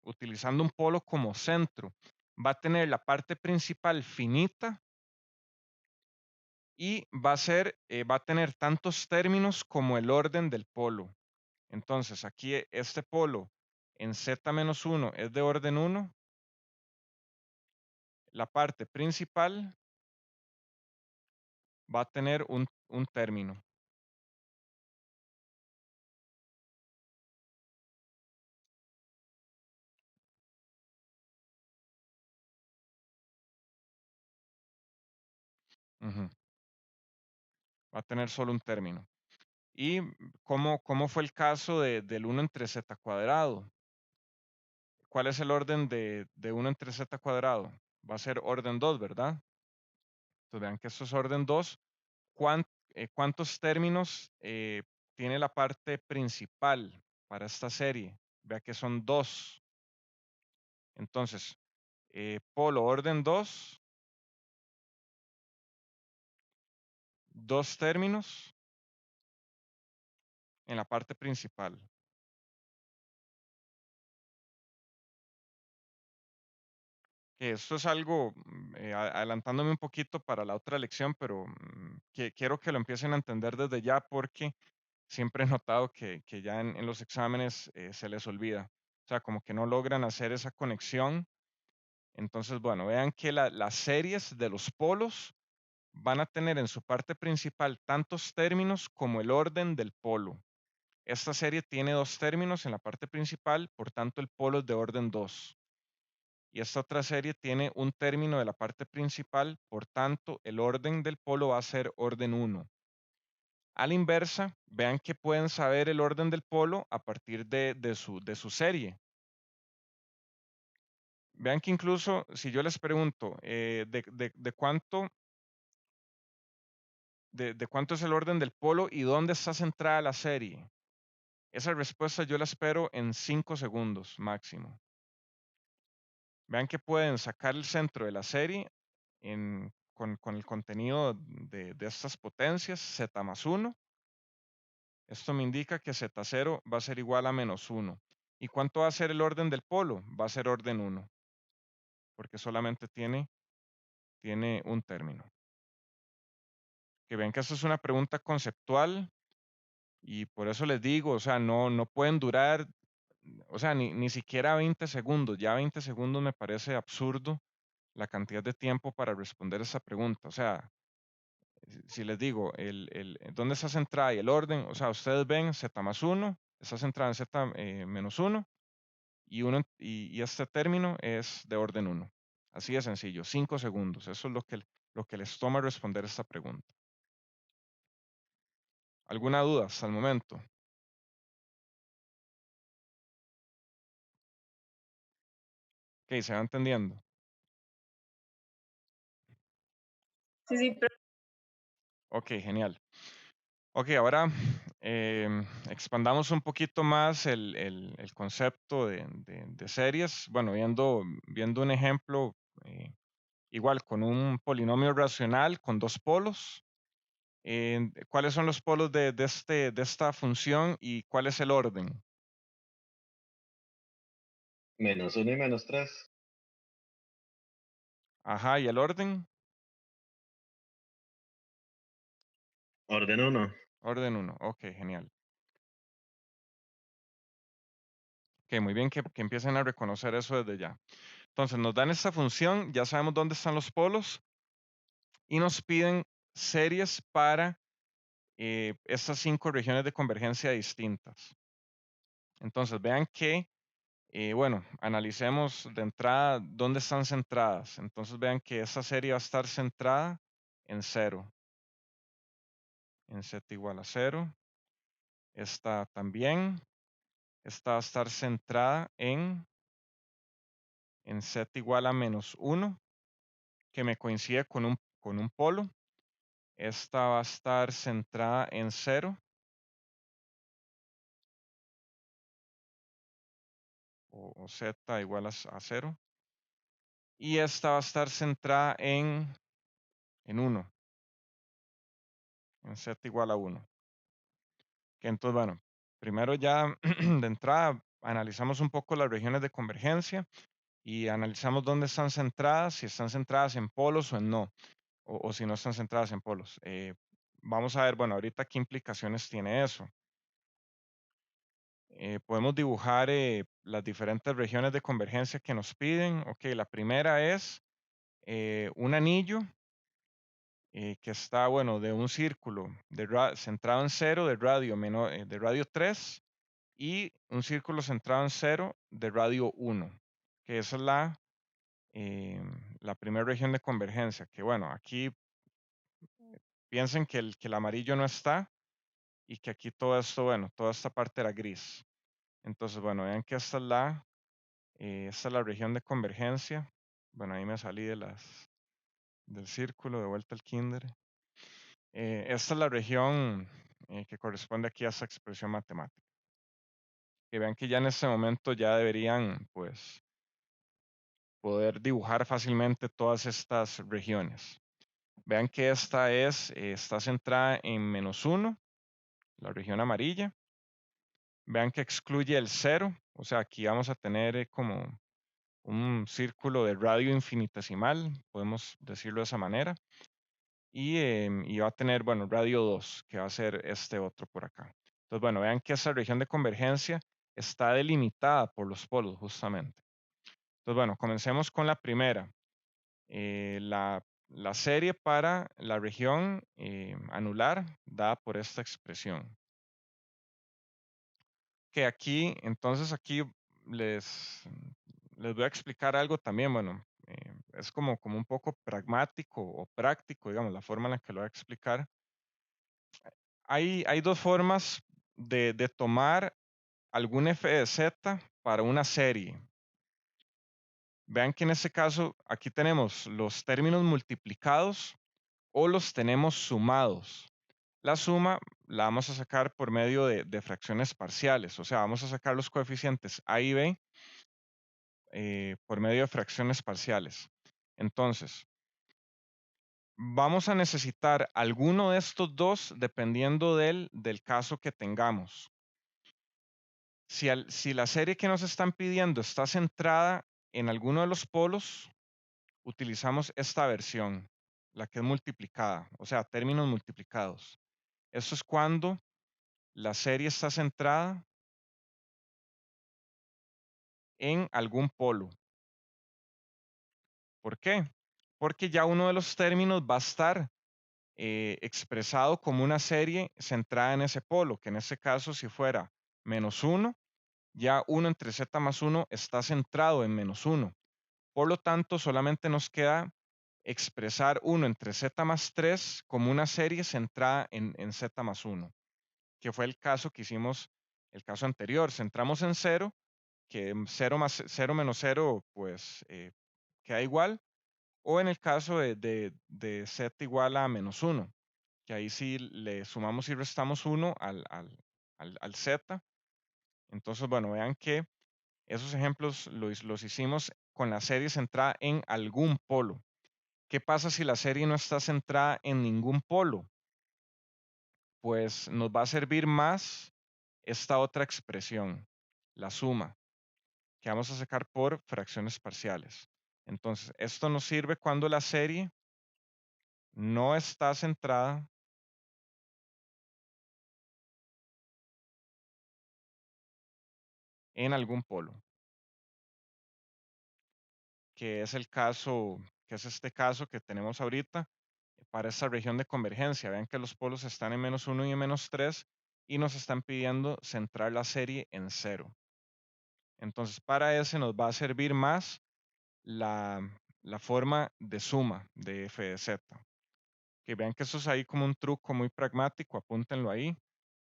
utilizando un polo como centro. Va a tener la parte principal finita y va a tener tantos términos como el orden del polo. Entonces, aquí este polo en z-1 es de orden 1. La parte principal va a tener un término. Ujú. Va a tener solo un término. ¿Y cómo fue el caso del 1 entre z cuadrado? ¿Cuál es el orden de 1 entre z cuadrado? Va a ser orden 2, ¿verdad? Entonces vean que esto es orden 2. ¿Cuántos términos tiene la parte principal para esta serie? Vea que son 2. Entonces, polo orden 2, 2 términos en la parte principal. Que esto es algo, adelantándome un poquito para la otra lección, pero quiero que lo empiecen a entender desde ya porque siempre he notado que ya en los exámenes se les olvida. O sea, como que no logran hacer esa conexión. Entonces, bueno, vean que las series de los polos van a tener en su parte principal tantos términos como el orden del polo. Esta serie tiene 2 términos en la parte principal, por tanto el polo es de orden 2. Y esta otra serie tiene un término de la parte principal, por tanto el orden del polo va a ser orden 1. A la inversa, vean que pueden saber el orden del polo a partir de su serie. Vean que incluso si yo les pregunto de cuánto es el orden del polo y dónde está centrada la serie, esa respuesta yo la espero en 5 segundos máximo. Vean que pueden sacar el centro de la serie con el contenido de estas potencias, z más 1. Esto me indica que z0 va a ser igual a menos 1. ¿Y cuánto va a ser el orden del polo? Va a ser orden 1, porque solamente tiene un término. Que vean que esto es una pregunta conceptual y por eso les digo, o sea, no pueden durar, o sea, ni siquiera 20 segundos. Ya 20 segundos me parece absurdo la cantidad de tiempo para responder esa pregunta. O sea, si les digo, ¿dónde está centrada y el orden? O sea, ustedes ven z más 1, está centrada en z menos 1 y este término es de orden 1. Así de sencillo, 5 segundos. Eso es lo que les toma responder esta pregunta. ¿Alguna duda hasta el momento? Ok, ¿se va entendiendo? Sí, sí, pero Ok, genial. Ok, ahora expandamos un poquito más el concepto de series. Bueno, viendo un ejemplo igual con un polinomio racional con 2 polos. ¿Cuáles son los polos de esta función y cuál es el orden? Menos 1 y menos 3. Ajá, ¿y el orden? Orden 1. Orden 1. Ok, genial. Ok, muy bien que empiecen a reconocer eso desde ya. Entonces nos dan esta función, ya sabemos dónde están los polos y nos piden series para estas 5 regiones de convergencia distintas. Entonces vean que, bueno, analicemos de entrada dónde están centradas. Entonces vean que esta serie va a estar centrada en 0, en z igual a 0. Esta también. Esta va a estar centrada en z igual a menos 1, que me coincide con un polo. Esta va a estar centrada en 0. O z igual a 0. Y esta va a estar centrada en 1, en z igual a 1. Que entonces, bueno, primero ya de entrada analizamos un poco las regiones de convergencia y analizamos dónde están centradas, si están centradas en polos o en no, o si no están centradas en polos. Vamos a ver, bueno, ahorita qué implicaciones tiene eso. Podemos dibujar las diferentes regiones de convergencia que nos piden. Ok, la primera es un anillo que está, bueno, de un círculo centrado en 0 de radio, de radio 3 y un círculo centrado en 0 de radio 1, que esa es la primera región de convergencia, que bueno, aquí piensen que el amarillo no está y que aquí todo esto, bueno, toda esta parte era gris. Entonces, bueno, vean que esta es la región de convergencia. Bueno, ahí me salí del círculo, de vuelta al kinder. Esta es la región que corresponde aquí a esta expresión matemática. Que vean que ya en este momento ya deberían, pues, poder dibujar fácilmente todas estas regiones. Vean que esta está centrada en -1, la región amarilla. Vean que excluye el 0, o sea, aquí vamos a tener como un círculo de radio infinitesimal, podemos decirlo de esa manera. Y va a tener, bueno, radio 2, que va a ser este otro por acá. Entonces, bueno, vean que esa región de convergencia está delimitada por los polos, justamente. Entonces, bueno, comencemos con la primera. La serie para la región anular dada por esta expresión. Que aquí, entonces aquí les, les voy a explicar algo también, bueno, es como un poco pragmático o práctico, digamos, la forma en la que lo voy a explicar. Hay dos formas de tomar algún f de z para una serie. Vean que en este caso aquí tenemos los términos multiplicados o los tenemos sumados. La suma la vamos a sacar por medio de fracciones parciales, o sea, vamos a sacar los coeficientes a y b por medio de fracciones parciales. Entonces, vamos a necesitar alguno de estos dos dependiendo del caso que tengamos. Si la serie que nos están pidiendo está centrada en alguno de los polos, utilizamos esta versión, la que es multiplicada, o sea, términos multiplicados. Esto es cuando la serie está centrada en algún polo. ¿Por qué? Porque ya uno de los términos va a estar expresado como una serie centrada en ese polo, que en este caso si fuera -1, ya 1 entre z más 1 está centrado en -1. Por lo tanto, solamente nos queda expresar 1 entre z más 3 como una serie centrada en z más 1, que fue el caso que hicimos, el caso anterior. Centramos en 0, que 0 menos 0, pues queda igual, o en el caso de z igual a -1, que ahí sí le sumamos y restamos 1 al z. Entonces, bueno, vean que esos ejemplos los hicimos con la serie centrada en algún polo. ¿Qué pasa si la serie no está centrada en ningún polo? Pues nos va a servir más esta otra expresión, la suma, que vamos a sacar por fracciones parciales. Entonces, esto nos sirve cuando la serie no está centrada en algún polo, que es el caso, que es este caso que tenemos ahorita para esta región de convergencia. Vean que los polos están en -1 y en -3 y nos están pidiendo centrar la serie en 0. Entonces, para ese nos va a servir más la forma de suma de f de z. Que vean que eso es ahí como un truco muy pragmático, apúntenlo ahí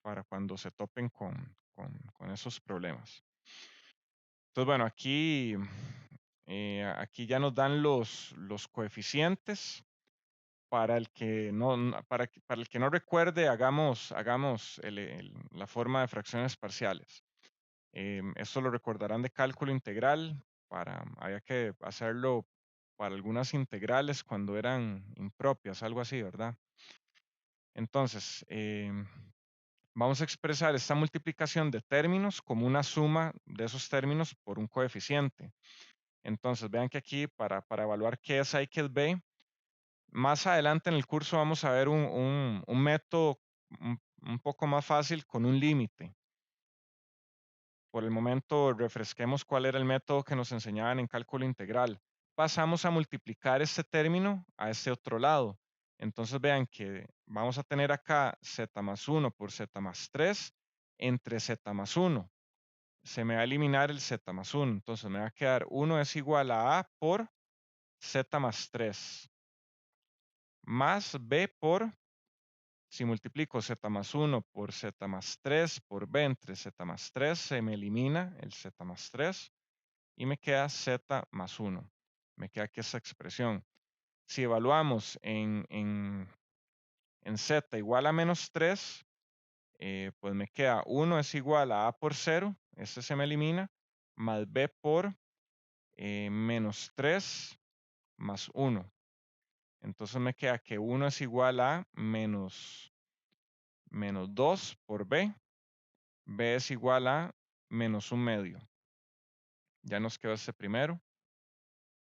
para cuando se topen con esos problemas. Entonces, bueno, aquí ya nos dan los coeficientes. Para el que para el que no recuerde, hagamos la forma de fracciones parciales. Esto lo recordarán de cálculo integral. Había que hacerlo para algunas integrales cuando eran impropias, algo así, ¿verdad? Entonces, vamos a expresar esta multiplicación de términos como una suma de esos términos por un coeficiente. Entonces, vean que aquí para evaluar qué es A y qué es B, más adelante en el curso vamos a ver un método un poco más fácil con un límite. Por el momento, refresquemos cuál era el método que nos enseñaban en cálculo integral. Pasamos a multiplicar este término a este otro lado. Entonces vean que vamos a tener acá z más 1 por z más 3 entre z más 1. Se me va a eliminar el z más 1. Entonces me va a quedar 1 es igual a por z más 3 más b por, si multiplico z más 1 por z más 3 por b entre z más 3, se me elimina el z más 3 y me queda z más 1. Me queda aquí esa expresión. Si evaluamos en z igual a menos 3, pues me queda 1 es igual a por 0, este se me elimina, más b por menos 3 más 1. Entonces me queda que 1 es igual a menos 2 por b. B es igual a menos 1/2. Ya nos quedó este primero.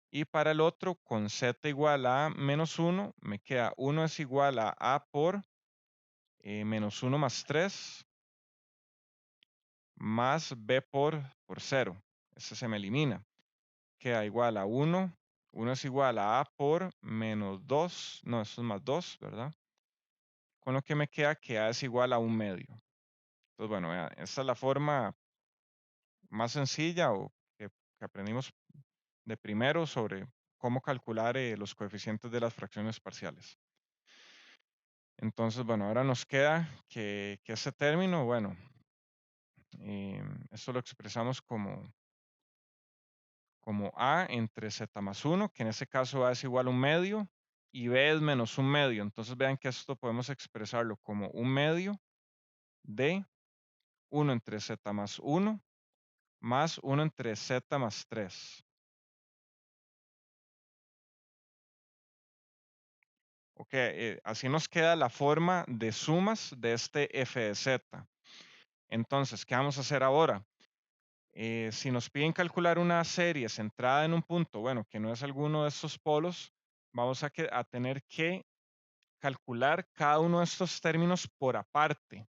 Y para el otro, con z igual a menos 1, me queda 1 es igual a por menos 1 más 3 más b por 0. Este se me elimina. Queda igual a 1. 1 es igual a por menos 2. No, esto es más 2, ¿verdad? Con lo que me queda que a es igual a 1/2. Entonces, bueno, esta es la forma más sencilla o que aprendimos de primero sobre cómo calcular los coeficientes de las fracciones parciales. Entonces, bueno, ahora nos queda que ese término, bueno, esto lo expresamos como A entre z más 1, que en este caso A es igual a 1/2 y B es menos 1/2. Entonces vean que esto podemos expresarlo como 1/2 de 1 entre z más 1 más 1 entre z más 3. Ok, así nos queda la forma de sumas de este f de z. Entonces, ¿qué vamos a hacer ahora? Si nos piden calcular una serie centrada en un punto, bueno, que no es alguno de estos polos, vamos a tener que calcular cada uno de estos términos por aparte.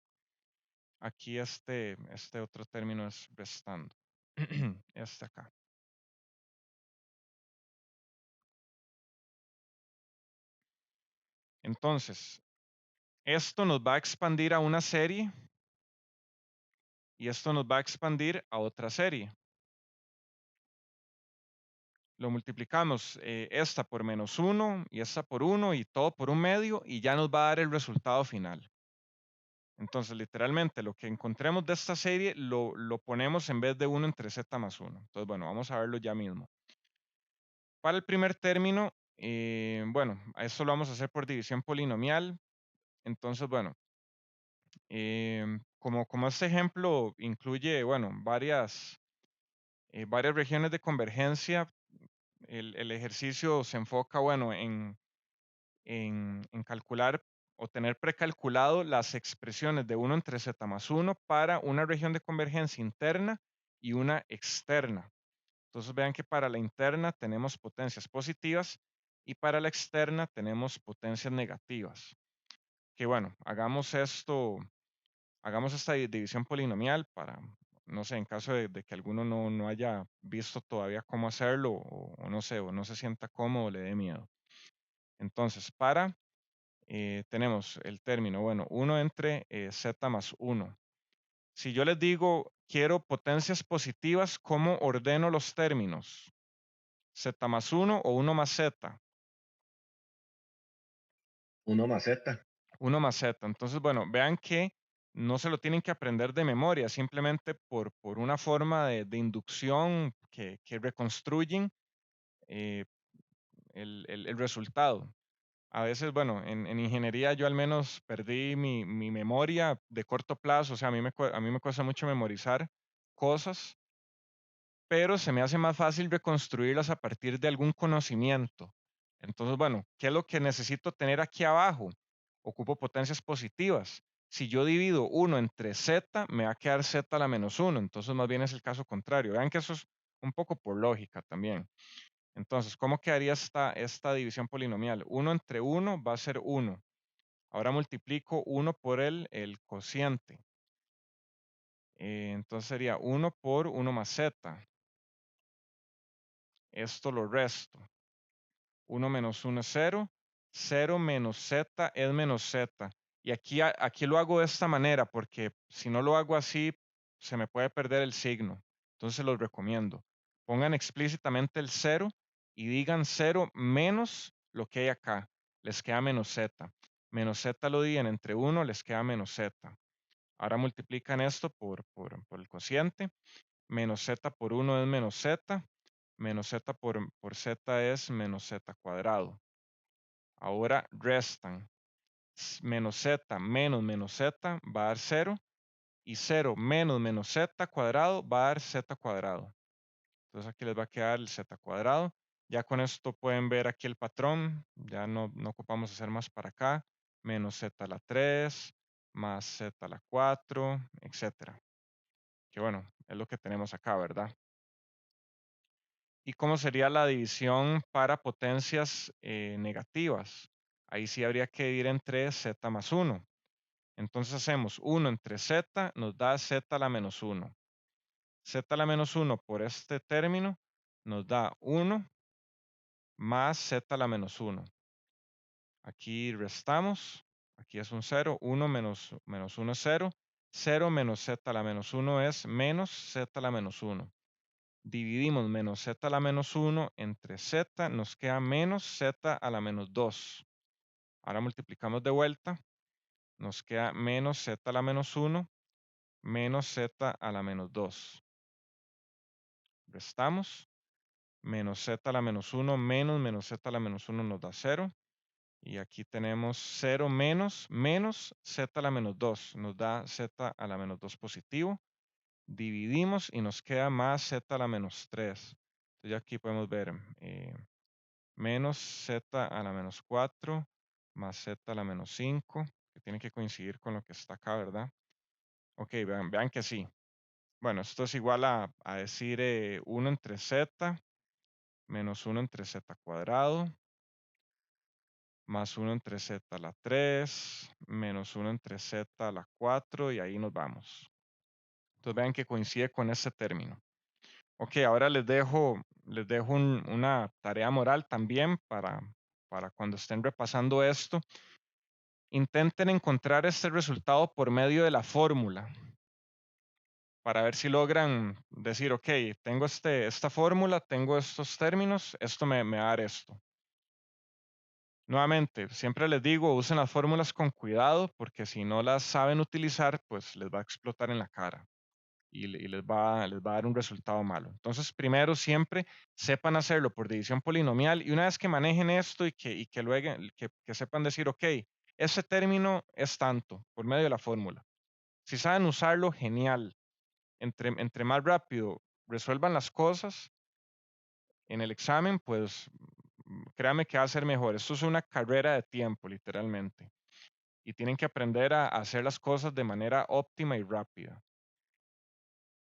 Aquí este otro término es restando. Este acá. Entonces, esto nos va a expandir a una serie y esto nos va a expandir a otra serie. Lo multiplicamos esta por menos 1 y esta por 1 y todo por 1/2 y ya nos va a dar el resultado final. Entonces, literalmente, lo que encontremos de esta serie lo ponemos en vez de 1 entre z más 1. Entonces, bueno, vamos a verlo ya mismo. Para el primer término, bueno, esto lo vamos a hacer por división polinomial. Entonces, bueno, como este ejemplo incluye, bueno, varias regiones de convergencia, el ejercicio se enfoca, bueno, en calcular o tener precalculado las expresiones de 1 entre z más 1 para una región de convergencia interna y una externa. Entonces vean que para la interna tenemos potencias positivas y para la externa tenemos potencias negativas. Que bueno, hagamos esta división polinomial para, no sé, en caso de que alguno no haya visto todavía cómo hacerlo o no sé, o no se sienta cómodo o le dé miedo. Entonces, tenemos el término, bueno, 1 entre z más 1. Si yo les digo, quiero potencias positivas, ¿cómo ordeno los términos? ¿Z más 1 o 1 más z? 1 más z. 1 más z. Entonces, bueno, vean que no se lo tienen que aprender de memoria, simplemente por una forma de inducción que reconstruyen el resultado. A veces, bueno, en ingeniería yo al menos perdí mi memoria de corto plazo, o sea, a mí me cuesta mucho memorizar cosas, pero se me hace más fácil reconstruirlas a partir de algún conocimiento. Entonces, bueno, ¿qué es lo que necesito tener aquí abajo? Ocupo potencias positivas. Si yo divido 1 entre z, me va a quedar z a la menos 1. Entonces, más bien es el caso contrario. Vean que eso es un poco por lógica también. Entonces, ¿cómo quedaría esta división polinomial? 1 entre 1 va a ser 1. Ahora multiplico 1 por el cociente. Entonces sería 1 por 1 más z. Esto lo resto. 1 menos 1 es 0. 0 menos z es menos z. Y aquí lo hago de esta manera porque si no lo hago así, se me puede perder el signo. Entonces los recomiendo. Pongan explícitamente el 0 y digan 0 menos lo que hay acá. Les queda menos z. Menos z lo dividen entre 1, les queda menos z. Ahora multiplican esto por el cociente. Menos z por 1 es menos z. Menos z por z es menos z cuadrado. Ahora restan. Menos z menos z va a dar 0. Y 0 menos z cuadrado va a dar z cuadrado. Entonces aquí les va a quedar el z cuadrado. Ya con esto pueden ver aquí el patrón. Ya no ocupamos hacer más para acá. Menos z a la 3, más z a la 4, etcétera. Que bueno, es lo que tenemos acá, ¿verdad? ¿Y cómo sería la división para potencias negativas? Ahí sí habría que dividir entre z más 1. Entonces hacemos 1 entre z, nos da z a la menos 1. Z a la menos 1 por este término nos da 1 más z a la menos 1. Aquí restamos. Aquí es un 0. 1 menos 1 es 0. 0 menos z a la menos 1 es menos z a la menos 1. Dividimos menos z a la menos 1 entre z, nos queda menos z a la menos 2. Ahora multiplicamos de vuelta, nos queda menos z a la menos 1 menos z a la menos 2. Restamos, menos z a la menos 1 menos z a la menos 1 nos da 0. Y aquí tenemos 0 menos z a la menos 2, nos da z a la menos 2 positivo. Dividimos y nos queda más z a la menos 3. Entonces ya aquí podemos ver menos z a la menos 4 más z a la menos 5, que tiene que coincidir con lo que está acá, ¿verdad? Ok, vean que sí. Bueno, esto es igual a decir 1 entre z menos 1 entre z cuadrado más 1 entre z a la 3 menos 1 entre z a la 4 y ahí nos vamos. Entonces vean que coincide con ese término. Ok, ahora les dejo una tarea moral también para cuando estén repasando esto. Intenten encontrar este resultado por medio de la fórmula para ver si logran decir, ok, tengo esta fórmula, tengo estos términos, esto me va a dar esto. Nuevamente, siempre les digo, usen las fórmulas con cuidado porque si no las saben utilizar, pues les va a explotar en la cara y les va a dar un resultado malo. Entonces, primero siempre sepan hacerlo por división polinomial y una vez que manejen esto y que luego que sepan decir, ok, ese término es tanto por medio de la fórmula. Si saben usarlo, genial. Entre más rápido resuelvan las cosas en el examen, pues créanme que va a ser mejor. Esto es una carrera de tiempo, literalmente. Y tienen que aprender a hacer las cosas de manera óptima y rápida.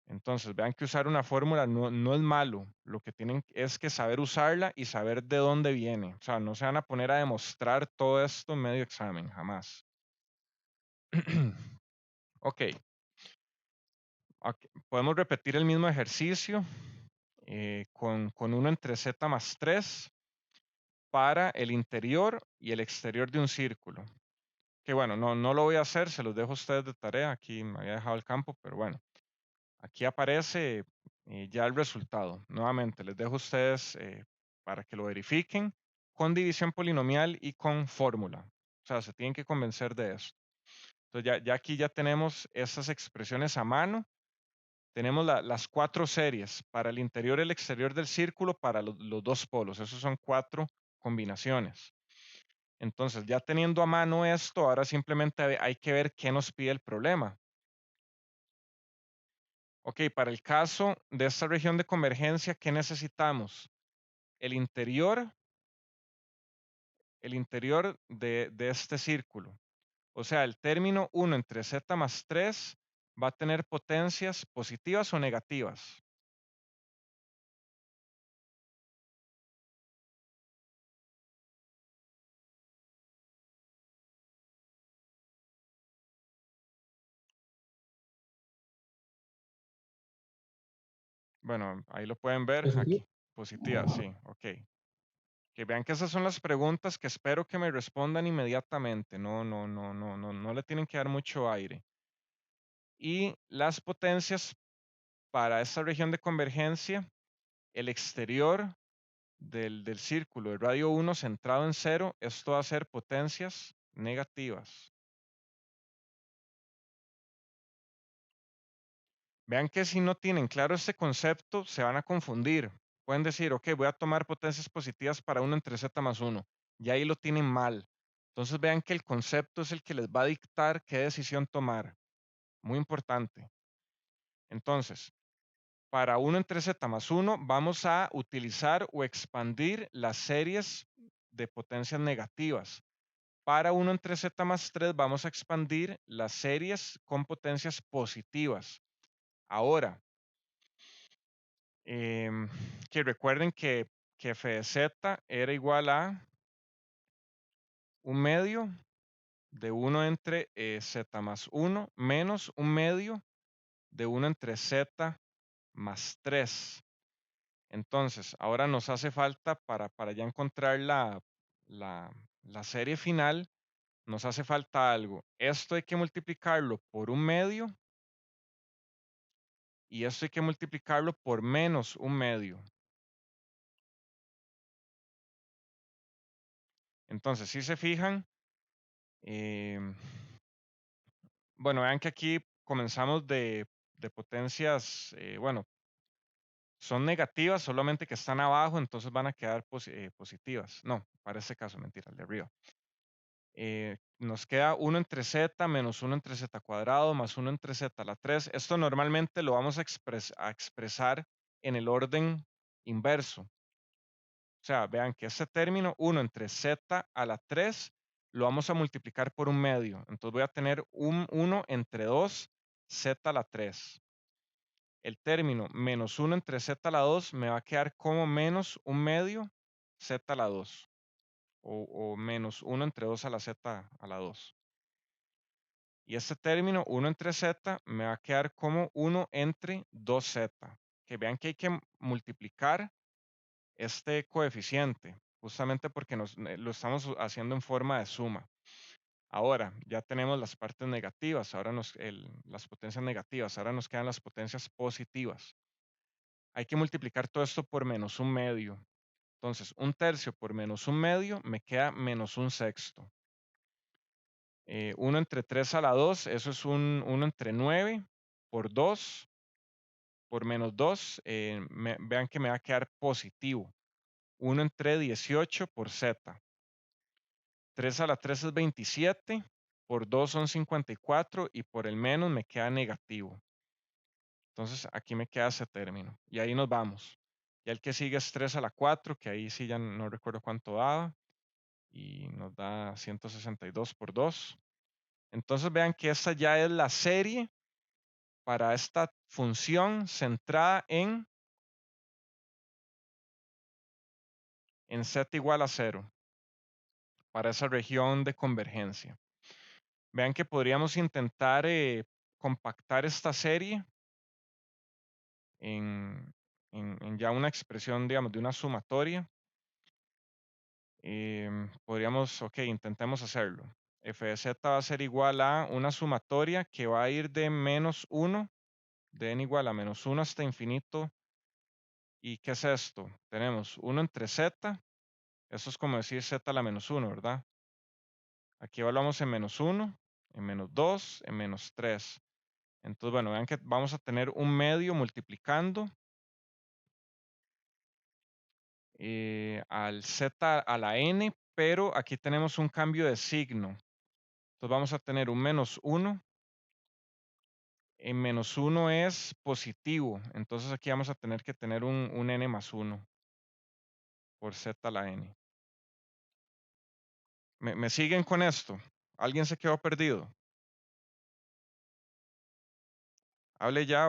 Entonces, vean que usar una fórmula no es malo. Lo que tienen es que saber usarla y saber de dónde viene. O sea, no se van a poner a demostrar todo esto en medio examen, jamás. Ok. Podemos repetir el mismo ejercicio con 1 entre z más 3 para el interior y el exterior de un círculo. Que bueno, no lo voy a hacer, se los dejo a ustedes de tarea. Aquí me había dejado el campo, pero bueno. Aquí aparece ya el resultado. Nuevamente, les dejo a ustedes para que lo verifiquen con división polinomial y con fórmula. O sea, se tienen que convencer de eso. Entonces ya aquí ya tenemos estas expresiones a mano. Tenemos las 4 series para el interior y el exterior del círculo para los dos polos. Esos son 4 combinaciones. Entonces, ya teniendo a mano esto, ahora simplemente hay que ver qué nos pide el problema. Ok, para el caso de esta región de convergencia, ¿qué necesitamos? El interior de este círculo. O sea, el término 1 entre z más 3 va a tener potencias positivas o negativas. Bueno, ahí lo pueden ver. ¿Positivo? Aquí, positivas, sí, ok. Que vean que esas son las preguntas que espero que me respondan inmediatamente. No le tienen que dar mucho aire. Y las potencias para esta región de convergencia, el exterior del círculo de radio 1 centrado en 0, esto va a ser potencias negativas. Vean que si no tienen claro este concepto, se van a confundir. Pueden decir, ok, voy a tomar potencias positivas para 1 entre z más 1. Y ahí lo tienen mal. Entonces vean que el concepto es el que les va a dictar qué decisión tomar. Muy importante. Entonces, para 1 entre z más 1 vamos a utilizar o expandir las series de potencias negativas. Para 1 entre z más 3 vamos a expandir las series con potencias positivas. Ahora, que recuerden que f de z era igual a un medio de 1 entre z más 1 menos un medio de 1 entre z más 3. Entonces, ahora nos hace falta para ya encontrar la serie final, nos hace falta algo. Esto hay que multiplicarlo por un medio y esto hay que multiplicarlo por menos un medio. Entonces, si se fijan, bueno, vean que aquí comenzamos de potencias, bueno, son negativas, solamente que están abajo, entonces van a quedar positivas. No, para este caso, mentira, el de arriba. Nos queda 1 entre z menos 1 entre z cuadrado más 1 entre z a la 3. Esto normalmente lo vamos a expresar en el orden inverso. O sea, vean que este término 1 entre z a la 3 lo vamos a multiplicar por un medio. Entonces voy a tener un 1 entre 2 z a la 3. El término menos 1 entre z a la 2 me va a quedar como menos un medio z a la 2. O menos 1 entre 2 a la z a la 2. Y este término 1 entre z me va a quedar como 1 entre 2z. Que vean que hay que multiplicar este coeficiente, justamente porque lo estamos haciendo en forma de suma. Ahora, ya tenemos las partes negativas, ahora las potencias negativas, ahora nos quedan las potencias positivas. Hay que multiplicar todo esto por menos un medio. Entonces, un tercio por menos un medio me queda menos un sexto. 1 entre 3 a la 2, eso es 1 entre 9 por 2, por menos 2, vean que me va a quedar positivo. 1 entre 18 por z. 3 a la 3 es 27, por 2 son 54 y por el menos me queda negativo. Entonces aquí me queda ese término. Y ahí nos vamos. Y el que sigue es 3 a la 4, que ahí sí ya no recuerdo cuánto daba. Y nos da 162 por 2. Entonces vean que esta ya es la serie para esta función centrada en z igual a 0, para esa región de convergencia. Vean que podríamos intentar compactar esta serie en ya una expresión, digamos, de una sumatoria. Podríamos, ok, intentemos hacerlo. F de z va a ser igual a una sumatoria que va a ir de menos 1, de n igual a menos 1 hasta infinito. ¿Y qué es esto? Tenemos 1 entre z. Eso es como decir z a la menos 1, ¿verdad? Aquí evaluamos en menos 1, en menos 2, en menos 3. Entonces, bueno, vean que vamos a tener un medio multiplicando al z a la n, pero aquí tenemos un cambio de signo. Entonces vamos a tener un menos 1. En menos 1 es positivo. Entonces aquí vamos a tener que tener un n más 1 por z a la n. ¿Me siguen con esto? ¿Alguien se quedó perdido? Hable ya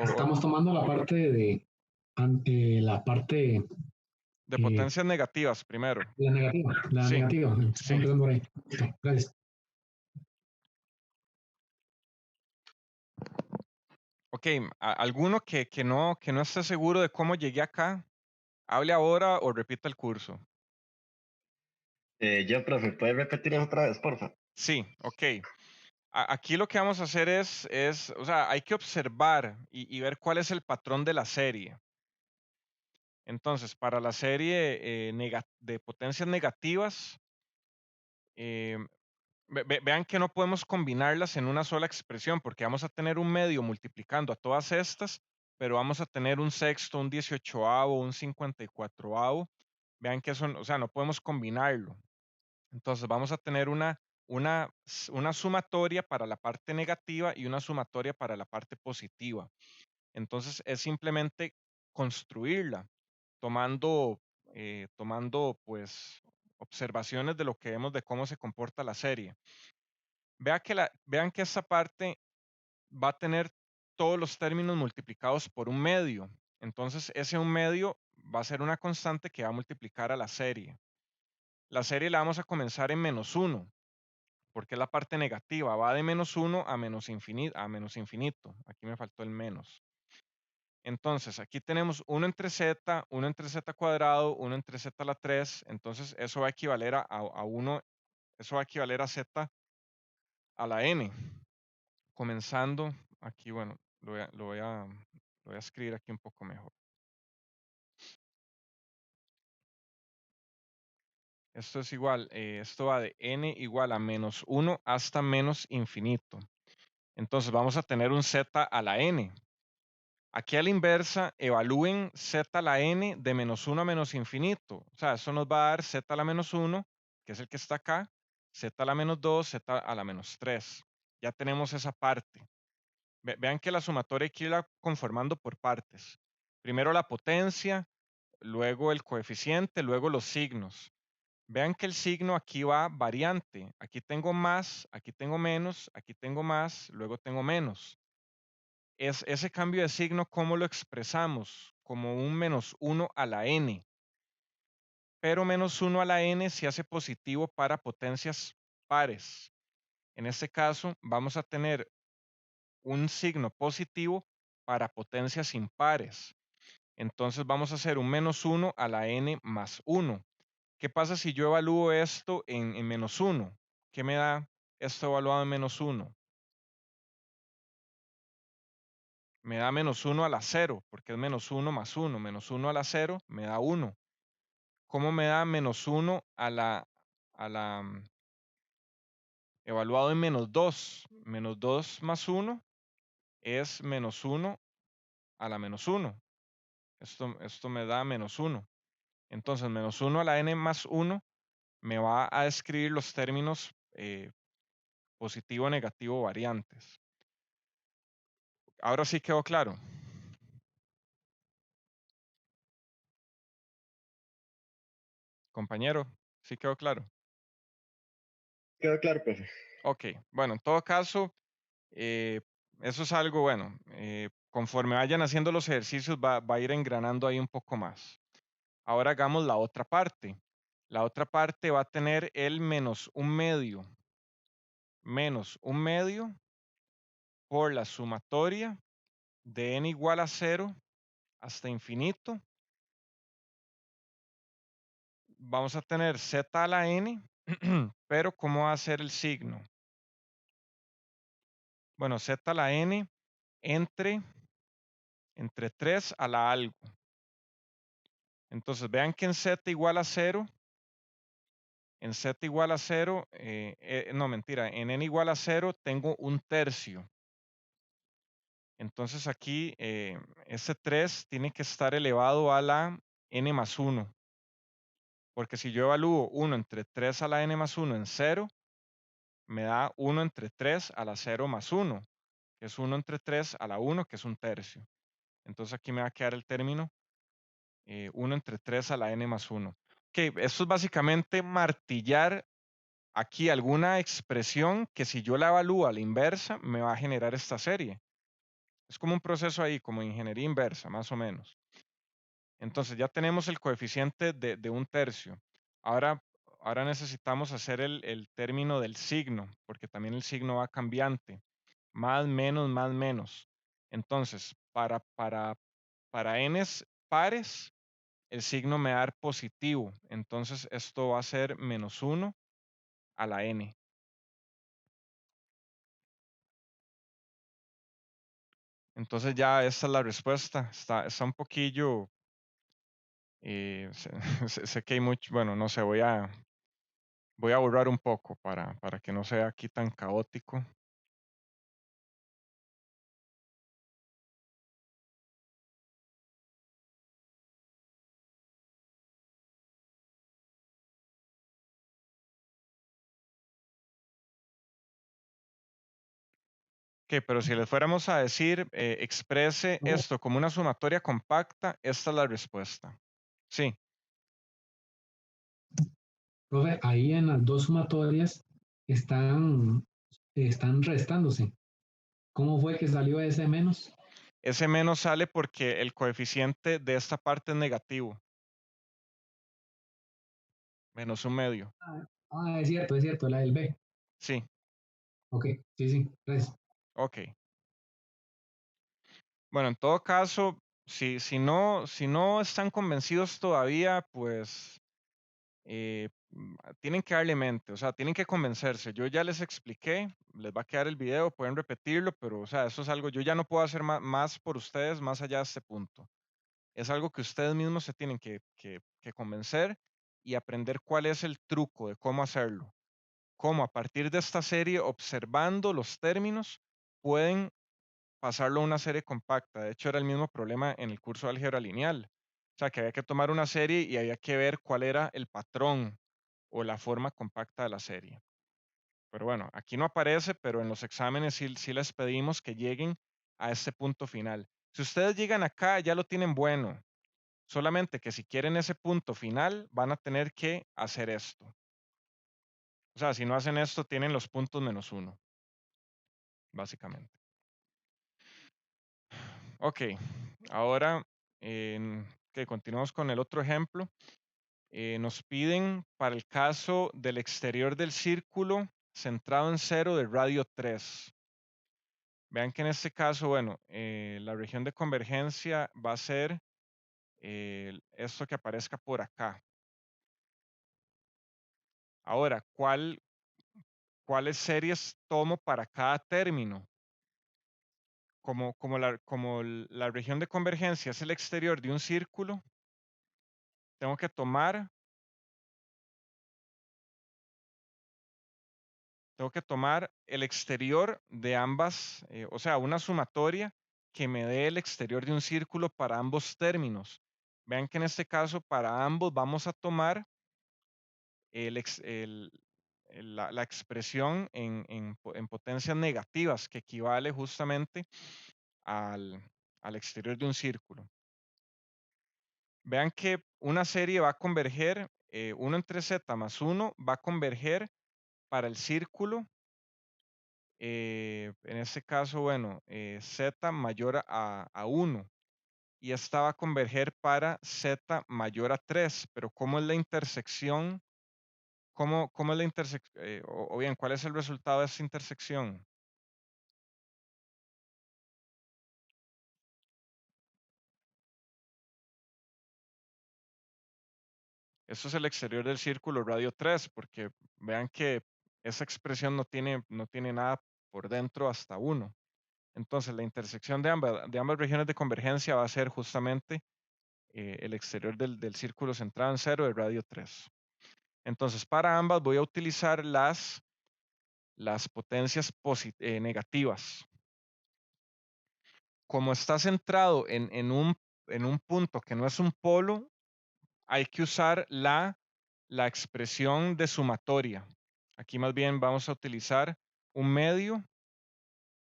Estamos tomando la parte la parte de potencias negativas primero. la negativa. La Sí, negativa. sí. Empezando por ahí. Listo, gracias. Ok, alguno que no esté seguro de cómo llegué acá, hable ahora o repita el curso. Yo, profe, ¿puede repetir eso otra vez, porfa? Sí, ok. Aquí lo que vamos a hacer o sea, hay que observar y ver cuál es el patrón de la serie. Entonces, para la serie de potencias negativas, eh, vean que no podemos combinarlas en una sola expresión, porque vamos a tener un medio multiplicando a todas estas, pero vamos a tener un sexto, un 18avo, un 54avo. Vean que eso, o sea, no podemos combinarlo. Entonces vamos a tener una sumatoria para la parte negativa y una sumatoria para la parte positiva. Entonces es simplemente construirla, tomando pues observaciones de lo que vemos de cómo se comporta la serie. Vean que esta parte va a tener todos los términos multiplicados por un medio. Entonces ese un medio va a ser una constante que va a multiplicar a la serie. La serie la vamos a comenzar en -1, porque es la parte negativa. Va de -1 a menos infinito. Aquí me faltó el menos. Entonces, aquí tenemos 1 entre z, 1 entre z cuadrado, 1 entre z a la 3. Entonces, eso va a equivaler a 1, eso va a equivaler a z a la n. Comenzando aquí, bueno, lo voy a escribir aquí un poco mejor. Esto es igual, esto va de n igual a -1 hasta menos infinito. Entonces, vamos a tener un z a la n. Aquí a la inversa, evalúen z a la n de -1 a menos infinito. O sea, eso nos va a dar z a la -1, que es el que está acá, z a la -2, z a la -3. Ya tenemos esa parte. Vean que la sumatoria hay que irla conformando por partes. Primero la potencia, luego el coeficiente, luego los signos. Vean que el signo aquí va variante. Aquí tengo más, aquí tengo menos, aquí tengo más, luego tengo menos. Ese cambio de signo, ¿cómo lo expresamos? Como un -1 a la n. Pero -1 a la n se hace positivo para potencias pares. En este caso, vamos a tener un signo positivo para potencias impares. Entonces vamos a hacer un -1 a la n más 1. ¿Qué pasa si yo evalúo esto en -1? ¿Qué me da esto evaluado en -1? Me da -1 a la 0, porque es -1 más 1. -1 a la 0 me da 1. ¿Cómo me da -1 evaluado en -2? -2 más 1 es -1 a la -1. Esto me da -1. Entonces, -1 a la n más 1 me va a describir los términos positivo, negativo, variantes. Ahora sí quedó claro. Compañero, ¿sí quedó claro? Quedó claro, profe. Ok, bueno, en todo caso, eso es algo bueno. Conforme vayan haciendo los ejercicios va a ir engranando ahí un poco más. Ahora hagamos la otra parte. La otra parte va a tener el -1/2. -1/2 por la sumatoria de n igual a 0 hasta infinito. Vamos a tener z a la n, pero ¿cómo va a ser el signo? Bueno, z a la n entre 3 a la algo. Entonces vean que en z igual a 0, en z igual a 0, no mentira, en n igual a 0 tengo un tercio. Entonces aquí ese 3 tiene que estar elevado a la n más 1. Porque si yo evalúo 1 entre 3 a la n más 1 en 0, me da 1 entre 3 a la 0 más 1, que es 1 entre 3 a la 1, que es un tercio. Entonces aquí me va a quedar el término 1 entre 3 a la n más 1. Ok, esto es básicamente martillar aquí alguna expresión que si yo la evalúo a la inversa, me va a generar esta serie. Es como un proceso ahí, como ingeniería inversa, más o menos. Entonces ya tenemos el coeficiente de 1/3. Ahora necesitamos hacer el término del signo, porque también el signo va cambiante. Más, menos, más, menos. Entonces, para n's pares, el signo me va a dar positivo. Entonces, esto va a ser -1 a la n. Entonces ya esta es la respuesta. Está un poquillo, sé que hay mucho, bueno, no sé, voy a borrar un poco para que no sea aquí tan caótico. Ok, pero si les fuéramos a decir, exprese No. esto como una sumatoria compacta, esta es la respuesta. Sí, Profe, ahí en las dos sumatorias están restándose. ¿Cómo fue que salió ese menos? ese menos sale porque el coeficiente de esta parte es negativo. -1/2. Es cierto, la del B. Sí, Ok, sí, gracias. ok. Bueno, en todo caso, si no están convencidos todavía, pues tienen que darle mente, o sea, tienen que convencerse. Yo ya les expliqué, les va a quedar el video, pueden repetirlo, pero, o sea, eso es algo, yo ya no puedo hacer más por ustedes más allá de este punto. Es algo que ustedes mismos se tienen que convencer y aprender cuál es el truco de cómo hacerlo. Cómo a partir de esta serie, observando los términos, pueden pasarlo a una serie compacta. De hecho, era el mismo problema en el curso de álgebra lineal. O sea, que había que tomar una serie y había que ver cuál era el patrón o la forma compacta de la serie. Pero bueno, aquí no aparece, pero en los exámenes sí les pedimos que lleguen a este punto final. Si ustedes llegan acá, ya lo tienen bueno. Solamente que si quieren ese punto final, van a tener que hacer esto. O sea, si no hacen esto, tienen los puntos -1, básicamente. Ok, ahora que continuamos con el otro ejemplo. Nos piden para el caso del exterior del círculo centrado en 0 de radio 3. Vean que en este caso, bueno, la región de convergencia va a ser esto que aparezca por acá. Ahora, ¿cuáles series tomo para cada término? Como la región de convergencia es el exterior de un círculo, tengo que tomar el exterior de ambas, o sea, una sumatoria que me dé el exterior de un círculo para ambos términos. Vean que en este caso para ambos vamos a tomar la expresión en potencias negativas que equivale justamente al exterior de un círculo. Vean que una serie va a converger, 1 entre z más 1 va a converger para el círculo. En este caso, bueno, z mayor a 1 y esta va a converger para z mayor a 3, pero ¿cómo es la intersección? ¿Cómo es la intersección? O bien, ¿cuál es el resultado de esta intersección? Esto es el exterior del círculo radio 3, porque vean que esa expresión no tiene nada por dentro hasta 1. Entonces, la intersección de ambas regiones de convergencia va a ser justamente el exterior del círculo centrado en 0 de radio 3. Entonces, para ambas voy a utilizar las potencias negativas. Como está centrado en un punto que no es un polo, hay que usar la expresión de sumatoria. Aquí más bien vamos a utilizar un medio,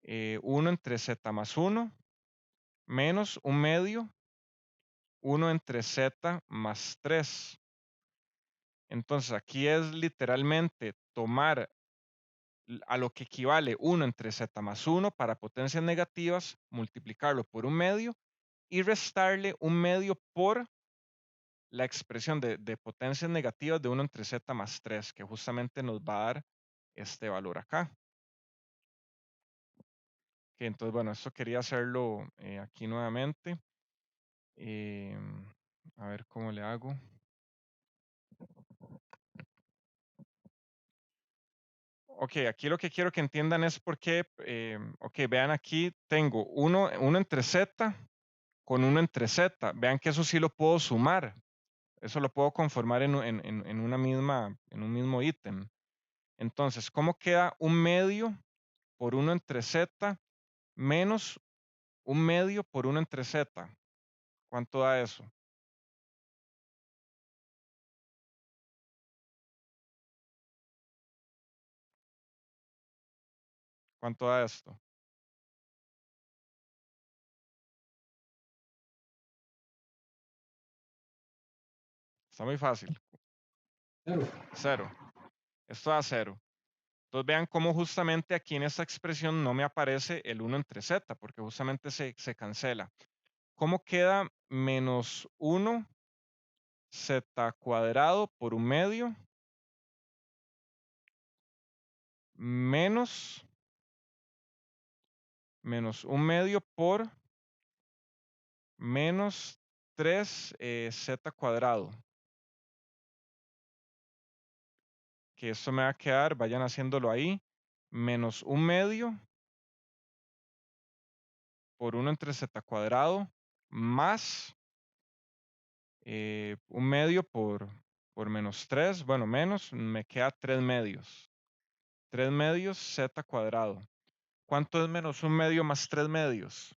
1 entre z más 1, menos un medio, 1 entre z más 3. Entonces aquí es literalmente tomar a lo que equivale 1 entre z más 1 para potencias negativas, multiplicarlo por 1/2 y restarle 1/2 por la expresión de potencias negativas de 1 entre z más 3, que justamente nos va a dar este valor acá. Okay, entonces, bueno, esto quería hacerlo aquí nuevamente. A ver cómo le hago. Ok, aquí lo que quiero que entiendan es por qué, ok, vean aquí tengo 1 entre z con 1 entre z. Vean que eso sí lo puedo sumar. Eso lo puedo conformar en un mismo ítem. Entonces, ¿cómo queda 1/2 por 1 entre z menos 1/2 por 1 entre z? ¿Cuánto da eso? ¿Cuánto da esto? Está muy fácil. 0. 0. Esto da 0. Entonces vean cómo justamente aquí en esta expresión no me aparece el 1 entre z, porque justamente se cancela. ¿Cómo queda menos 1 z cuadrado por 1/2 menos 1/2 por menos 3 z cuadrado? Que esto me va a quedar, vayan haciéndolo ahí, menos 1/2 por 1 entre z cuadrado más 1/2 por menos 3, bueno, menos, me queda 3/2. 3/2 z cuadrado. ¿Cuánto es menos 1/2 más 3/2?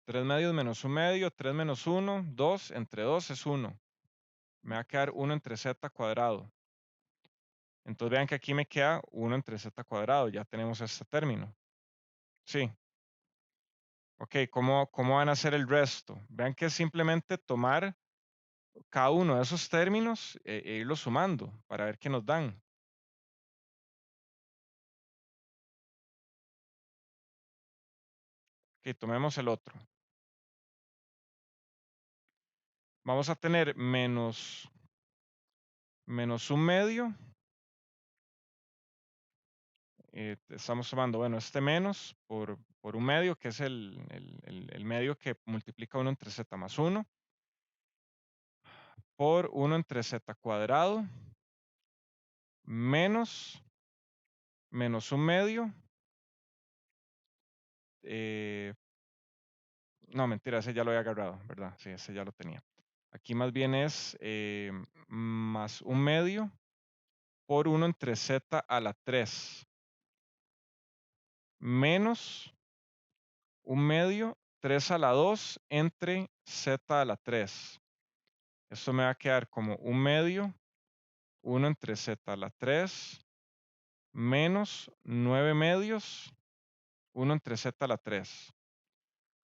Tres medios menos 1/2, 3 menos 1, 2, entre 2 es 1. Me va a quedar 1 entre z cuadrado. Entonces vean que aquí me queda 1 entre z cuadrado, ya tenemos este término. Sí. Ok, ¿cómo van a hacer el resto? Vean que es simplemente tomar cada uno de esos términos e irlos sumando para ver qué nos dan. Ok, tomemos el otro. Vamos a tener menos 1/2. Estamos tomando, bueno, este menos por 1/2, que es el medio que multiplica 1 entre z más 1, por 1 entre z cuadrado, menos 1/2. No, mentira, ese ya lo había agarrado, ¿verdad? Sí, ese ya lo tenía. Aquí más bien es más 1/2 por 1 entre z a la 3, menos 1/2, 3 a la 2 entre z a la 3. Esto me va a quedar como 1/2, 1 entre z a la 3, menos 9/2, 1 entre z a la 3.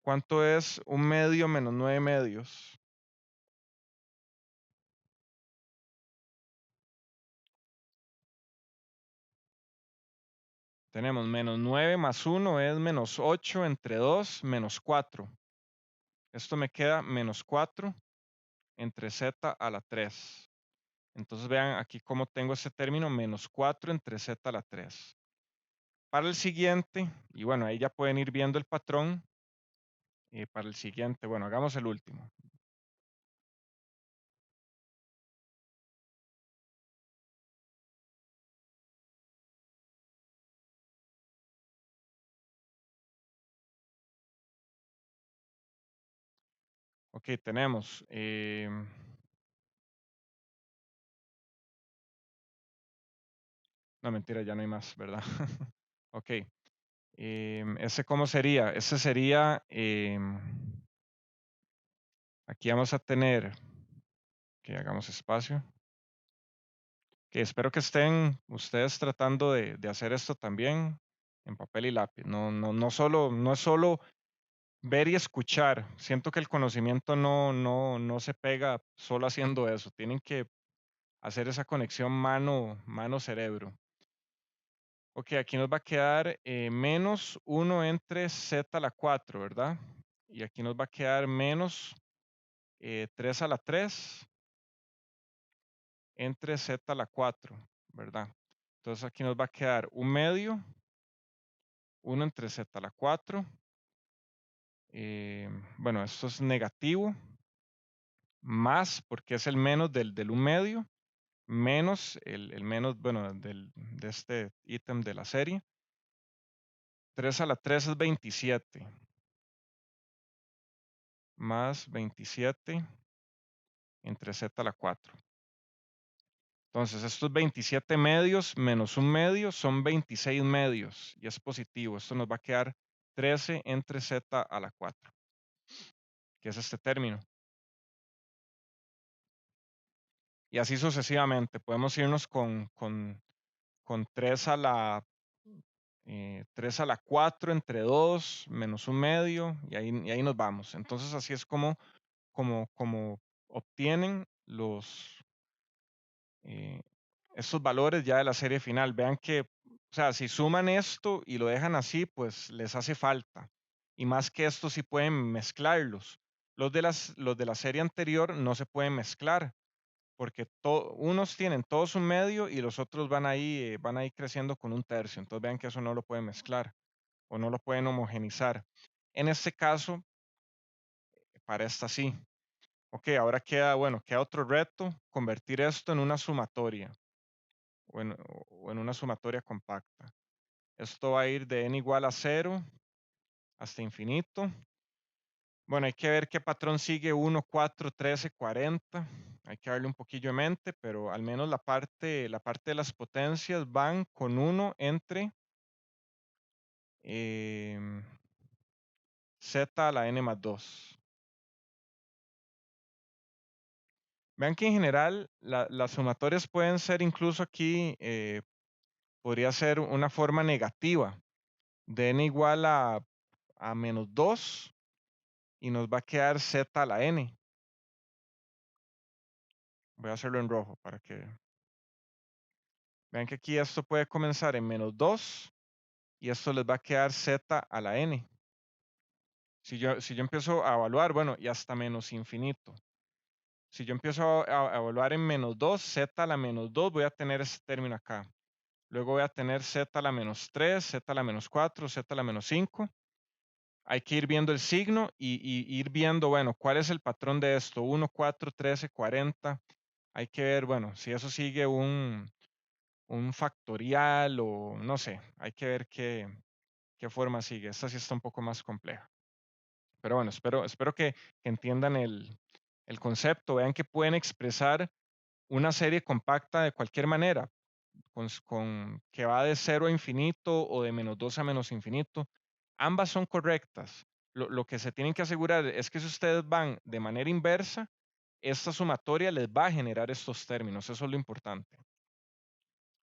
¿Cuánto es 1/2 menos 9/2? Tenemos menos 9 más 1 es menos 8 entre 2 menos 4. Esto me queda menos 4 entre z a la 3. Entonces vean aquí cómo tengo ese término, menos 4 entre z a la 3. Para el siguiente, y bueno, ahí ya pueden ir viendo el patrón. Para el siguiente, bueno, hagamos el último. Ok, tenemos no, mentira, ya no hay más, ¿verdad? Ok. ¿Ese cómo sería? Ese sería, aquí vamos a tener, que hagamos espacio. Que espero que estén ustedes tratando de hacer esto también en papel y lápiz. No es solo ver y escuchar. Siento que el conocimiento no se pega solo haciendo eso. Tienen que hacer esa conexión mano-cerebro. Ok, aquí nos va a quedar menos 1 entre z a la 4, ¿verdad? Y aquí nos va a quedar menos 3 a la 3 entre z a la 4, ¿verdad? Entonces aquí nos va a quedar 1/2, 1 entre z a la 4. Bueno, esto es negativo, más, porque es el menos del 1/2, menos el menos, bueno, de este ítem de la serie. 3 a la 3 es 27, más 27 entre z a la 4. Entonces, estos 27 medios menos 1/2 son 26 medios y es positivo. Esto nos va a quedar 13 entre z a la 4, que es este término. Y así sucesivamente. Podemos irnos con 3 a la 4 entre 2 menos 1/2 y ahí nos vamos. Entonces, así es como obtienen estos valores ya de la serie final. Vean que, o sea, si suman esto y lo dejan así, pues les hace falta. Y más que esto, sí pueden mezclarlos. Los de la serie anterior no se pueden mezclar, porque unos tienen todos un medio y los otros van ahí creciendo con 1/3. Entonces vean que eso no lo pueden mezclar o no lo pueden homogenizar. En este caso, para esta sí. Ok, ahora queda otro reto, convertir esto en una sumatoria o en una sumatoria compacta. Esto va a ir de n igual a 0 hasta infinito. Bueno, hay que ver qué patrón sigue 1, 4, 13, 40. Hay que darle un poquillo de mente, pero al menos la parte de las potencias van con 1 entre z a la n más 2. Vean que en general las sumatorias pueden ser incluso aquí, podría ser una forma negativa de n igual a menos 2 y nos va a quedar z a la n. Voy a hacerlo en rojo para que vean que aquí esto puede comenzar en menos 2 y esto les va a quedar z a la n. Si yo empiezo a evaluar, bueno, y hasta menos infinito. Si yo empiezo a evaluar en menos 2, z a la menos 2, voy a tener este término acá. Luego voy a tener z a la menos 3, z a la menos 4, z a la menos 5. Hay que ir viendo el signo y ir viendo, bueno, cuál es el patrón de esto. 1, 4, 13, 40. Hay que ver, bueno, si eso sigue un factorial o no sé. Hay que ver qué forma sigue. Esta sí está un poco más compleja. Pero bueno, espero que entiendan el concepto. Vean que pueden expresar una serie compacta de cualquier manera, que va de 0 a infinito o de menos 2 a menos infinito. Ambas son correctas. Lo que se tienen que asegurar es que si ustedes van de manera inversa, esta sumatoria les va a generar estos términos. Eso es lo importante.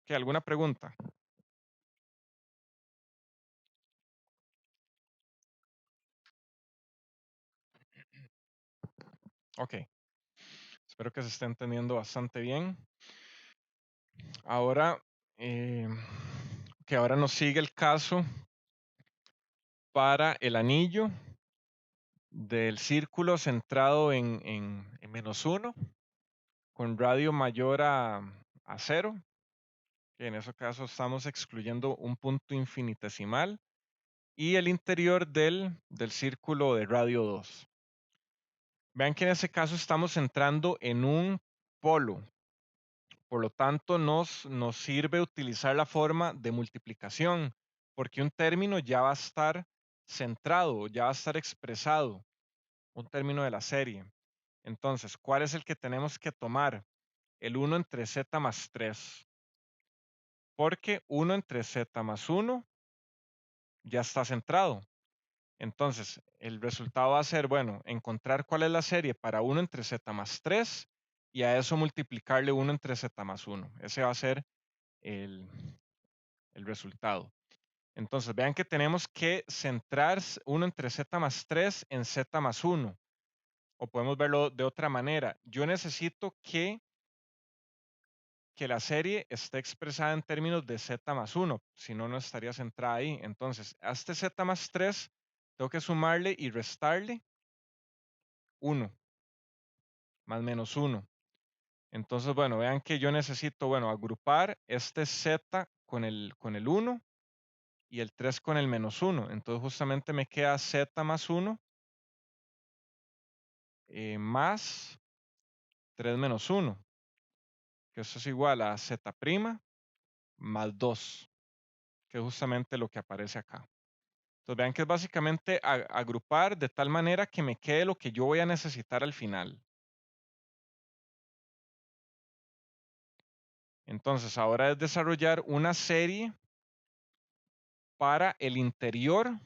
¿Qué, alguna pregunta? Ok. Espero que se esté entendiendo bastante bien. Ahora, que ahora nos sigue el caso para el anillo del círculo centrado en menos 1 con radio mayor a 0. En ese caso estamos excluyendo un punto infinitesimal y el interior del círculo de radio 2. Vean que en ese caso estamos entrando en un polo. Por lo tanto, nos sirve utilizar la forma de multiplicación, porque un término ya va a estar centrado, ya va a estar expresado, un término de la serie. Entonces, ¿cuál es el que tenemos que tomar? El 1 entre z más 3. Porque 1 entre z más 1 ya está centrado. Entonces, el resultado va a ser, bueno, encontrar cuál es la serie para 1 entre z más 3 y a eso multiplicarle 1 entre z más 1. Ese va a ser el resultado. Entonces, vean que tenemos que centrar 1 entre z más 3 en z más 1. O podemos verlo de otra manera. Yo necesito que la serie esté expresada en términos de z más 1, si no, no estaría centrada ahí. Entonces, a este z más 3 tengo que sumarle y restarle 1 más menos 1. Entonces, bueno, vean que yo necesito, bueno, agrupar este z con el 1 y el 3 con el menos 1. Entonces, justamente me queda z más 1 más 3 menos 1, que eso es igual a z' más 2, que es justamente lo que aparece acá. Entonces vean que es básicamente agrupar de tal manera que me quede lo que yo voy a necesitar al final. Entonces ahora es desarrollar una serie para el interior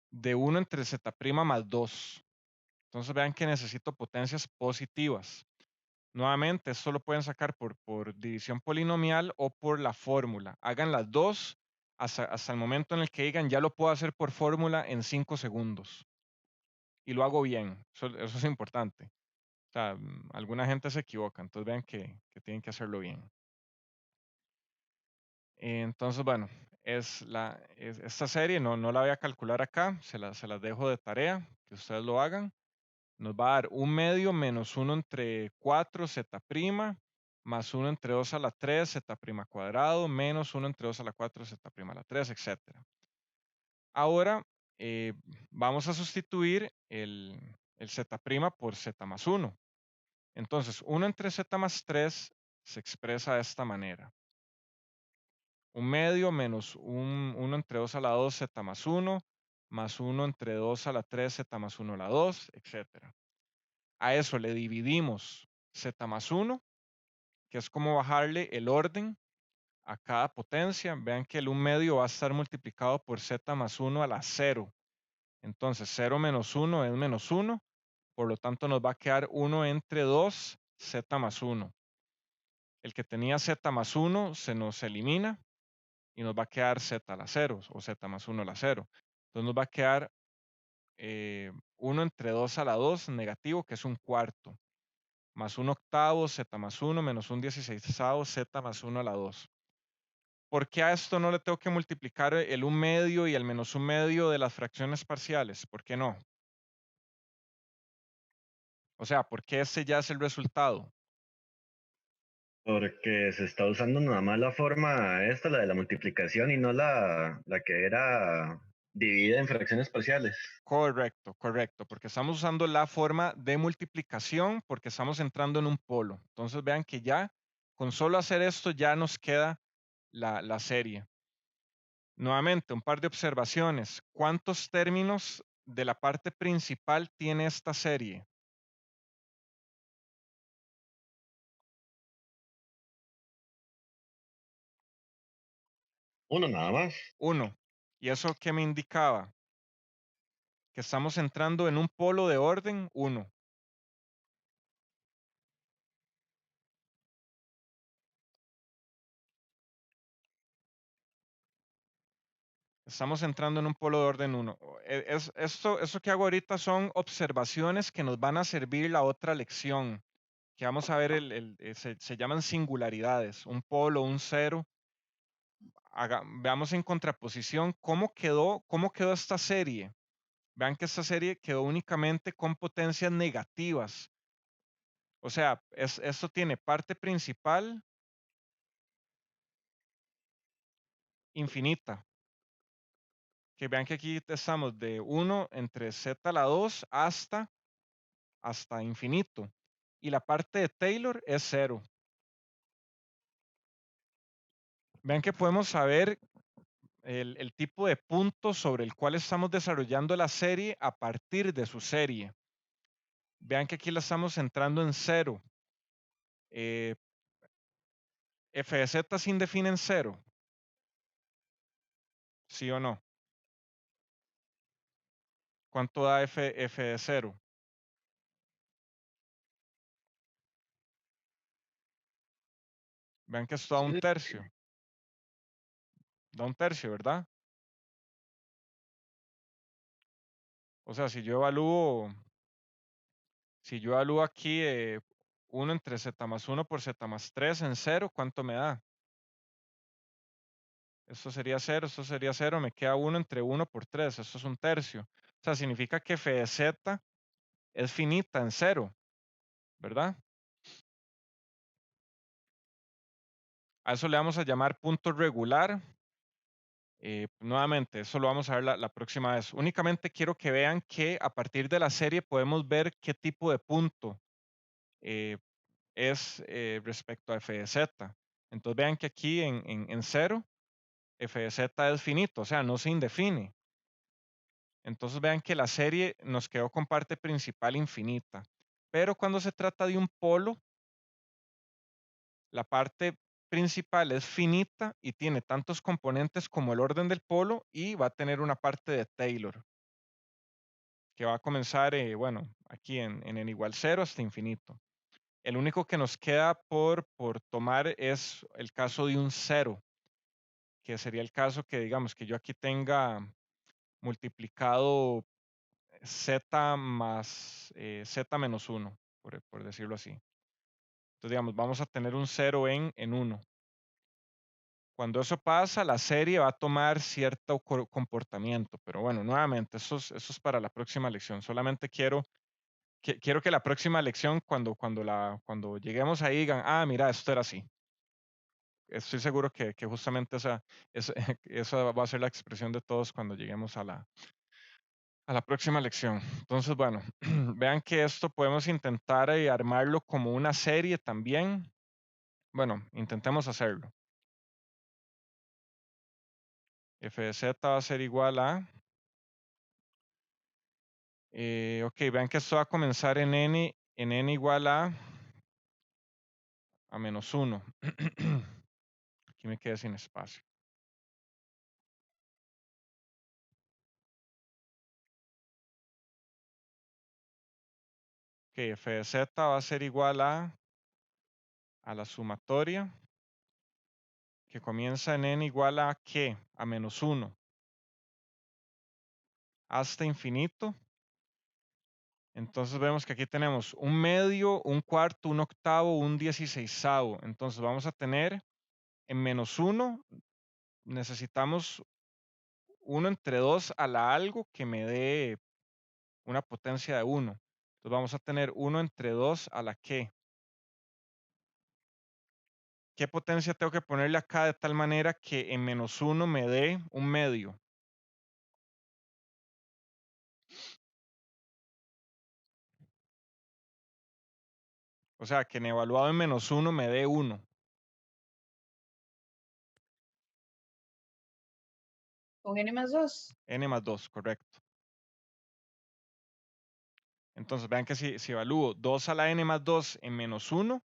de 1 entre z' más 2. Entonces vean que necesito potencias positivas. Nuevamente, esto lo pueden sacar por división polinomial o por la fórmula. Hagan las dos hasta el momento en el que digan, ya lo puedo hacer por fórmula en 5 segundos. Y lo hago bien. Eso es importante. O sea, alguna gente se equivoca, entonces vean que tienen que hacerlo bien. Entonces, bueno, esta serie no la voy a calcular acá, se las dejo de tarea, que ustedes lo hagan. Nos va a dar 1 medio menos 1 entre 4 z' más 1 entre 2 a la 3 z' cuadrado menos 1 entre 2 a la 4 z' a la 3, etc. Ahora vamos a sustituir el z' por z más 1. Entonces, 1 entre z más 3 se expresa de esta manera. 1 medio menos 1 entre 2 a la 2 z más 1 más 1 entre 2 a la 3 z más 1 a la 2, etc. A eso le dividimos z más 1, que es como bajarle el orden a cada potencia. Vean que el 1 medio va a estar multiplicado por z más 1 a la 0. Entonces 0 menos 1 es menos 1. Por lo tanto nos va a quedar 1 entre 2 z más 1. El que tenía z más 1 se nos elimina y nos va a quedar z a la 0 o z más 1 a la 0. Entonces nos va a quedar 1 entre 2 a la 2 negativo, que es un cuarto, más 1 octavo, z más 1, menos un 16avo, z más 1 a la 2. ¿Por qué a esto no le tengo que multiplicar el 1 medio y el menos 1 medio de las fracciones parciales? ¿Por qué no? O sea, ¿por qué este ya es el resultado? Porque se está usando nada más la forma esta, la de la multiplicación, y no la que era dividida en fracciones parciales. Correcto, correcto, porque estamos usando la forma de multiplicación porque estamos entrando en un polo. Entonces vean que ya con solo hacer esto ya nos queda la serie. Nuevamente, un par de observaciones. ¿Cuántos términos de la parte principal tiene esta serie? Uno nada más. 1. ¿Y eso qué me indicaba? Que estamos entrando en un polo de orden 1. Estamos entrando en un polo de orden 1. Esto que hago ahorita son observaciones que nos van a servir la otra lección, que vamos a ver, se llaman singularidades, un polo, un cero. Veamos en contraposición cómo quedó esta serie. Vean que esta serie quedó únicamente con potencias negativas. O sea, esto tiene parte principal infinita. Que vean que aquí estamos de 1 entre z a la 2 hasta infinito. Y la parte de Taylor es 0. Vean que podemos saber el tipo de punto sobre el cual estamos desarrollando la serie a partir de su serie. Vean que aquí la estamos centrando en 0. F de z sin define en 0. ¿Sí o no? ¿Cuánto da f de 0? Vean que esto da un Sí, tercio. Da 1/3, ¿verdad? O sea, si yo evalúo aquí 1 entre z más 1 por z más 3 en 0, ¿cuánto me da? Esto sería 0, esto sería 0, me queda 1 entre 1 por 3, esto es 1/3. O sea, significa que f de z es finita en 0, ¿verdad? A eso le vamos a llamar punto regular. Nuevamente, eso lo vamos a ver la próxima vez. Únicamente quiero que vean que a partir de la serie podemos ver qué tipo de punto es respecto a f de z. Entonces vean que aquí en 0, f de z es finito, o sea, no se indefine. Entonces vean que la serie nos quedó con parte principal infinita. Pero cuando se trata de un polo, la parte principal es finita y tiene tantos componentes como el orden del polo y va a tener una parte de Taylor que va a comenzar, bueno, aquí en n igual 0 hasta infinito. El único que nos queda por tomar es el caso de un 0, que sería el caso que digamos que yo aquí tenga multiplicado z más z menos 1, por decirlo así. Entonces, digamos, vamos a tener un 0 en 1. Cuando eso pasa, la serie va a tomar cierto comportamiento, pero bueno, nuevamente, eso es para la próxima lección. Solamente quiero que la próxima lección, cuando lleguemos ahí, digan, ah, mira, esto era así. Estoy seguro que justamente esa va a ser la expresión de todos cuando lleguemos a la próxima lección. Entonces, bueno, vean que esto podemos intentar armarlo como una serie también. Bueno, intentemos hacerlo. F de z va a ser igual a... ok, vean que esto va a comenzar en n igual a menos 1. Aquí me quedé sin espacio. Ok, f de z va a ser igual a la sumatoria que comienza en n igual a ¿qué? A menos 1 hasta infinito. Entonces vemos que aquí tenemos un medio, un cuarto, un octavo, un 16avo. Entonces vamos a tener en menos 1, necesitamos 1 entre 2 a la algo que me dé una potencia de 1. Entonces vamos a tener 1 entre 2 a la ¿qué? ¿Qué potencia tengo que ponerle acá de tal manera que en menos 1 me dé un medio? O sea, que en evaluado en menos 1 me dé 1. Con n más 2. N más 2, correcto. Entonces vean que si evalúo 2 a la n más 2 en menos 1,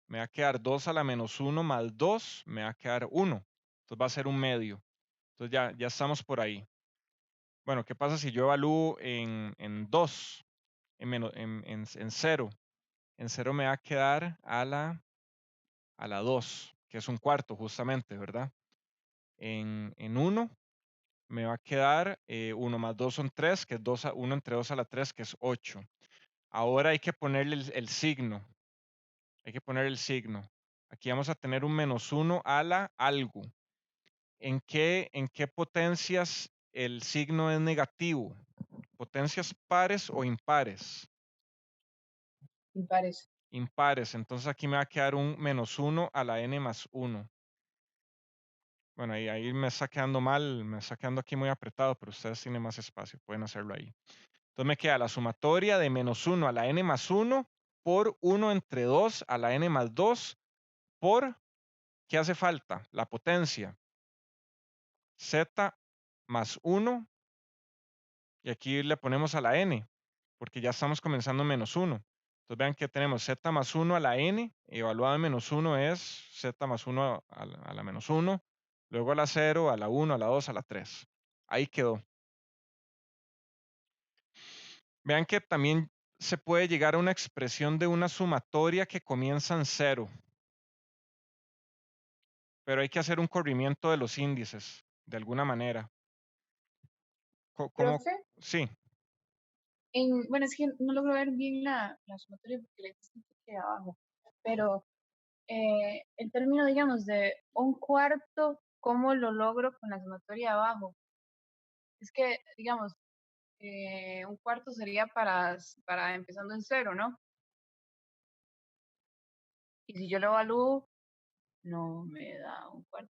me va a quedar 2 a la menos 1 más 2, me va a quedar 1. Entonces va a ser un medio. Entonces ya estamos por ahí. Bueno, ¿qué pasa si yo evalúo en 2, en 0? En 0 me va a quedar a la 2, que es un cuarto justamente, ¿verdad? En 1 me va a quedar 1 más 2 son 3, que es 1 entre 2 a la 3, que es 8. Ahora hay que ponerle el signo. Hay que poner el signo. Aquí vamos a tener un menos 1 a la algo. ¿En qué potencias el signo es negativo? ¿Potencias pares o impares? Impares. Impares. Entonces aquí me va a quedar un menos 1 a la n más 1. Bueno, ahí me está quedando mal, me está quedando aquí muy apretado, pero ustedes tienen más espacio, pueden hacerlo ahí. Entonces me queda la sumatoria de menos 1 a la n más 1 por 1 entre 2 a la n más 2 por, ¿qué hace falta? La potencia. Z más 1 y aquí le ponemos a la n, porque ya estamos comenzando menos 1. Entonces vean que tenemos z más 1 a la n, evaluado en menos 1 es z más 1 a la menos 1, luego a la 0, a la 1, a la 2, a la 3. Ahí quedó. Vean que también se puede llegar a una expresión de una sumatoria que comienza en 0. Pero hay que hacer un corrimiento de los índices. de alguna manera. ¿Cómo? Profe, Sí, bueno, es que no logro ver bien la sumatoria porque le puse un toque abajo, pero el término, digamos, de un cuarto, ¿cómo lo logro con la sumatoria abajo? Es que, digamos, un cuarto sería para empezando en cero, ¿no? Y si yo lo evalúo, no me da un cuarto.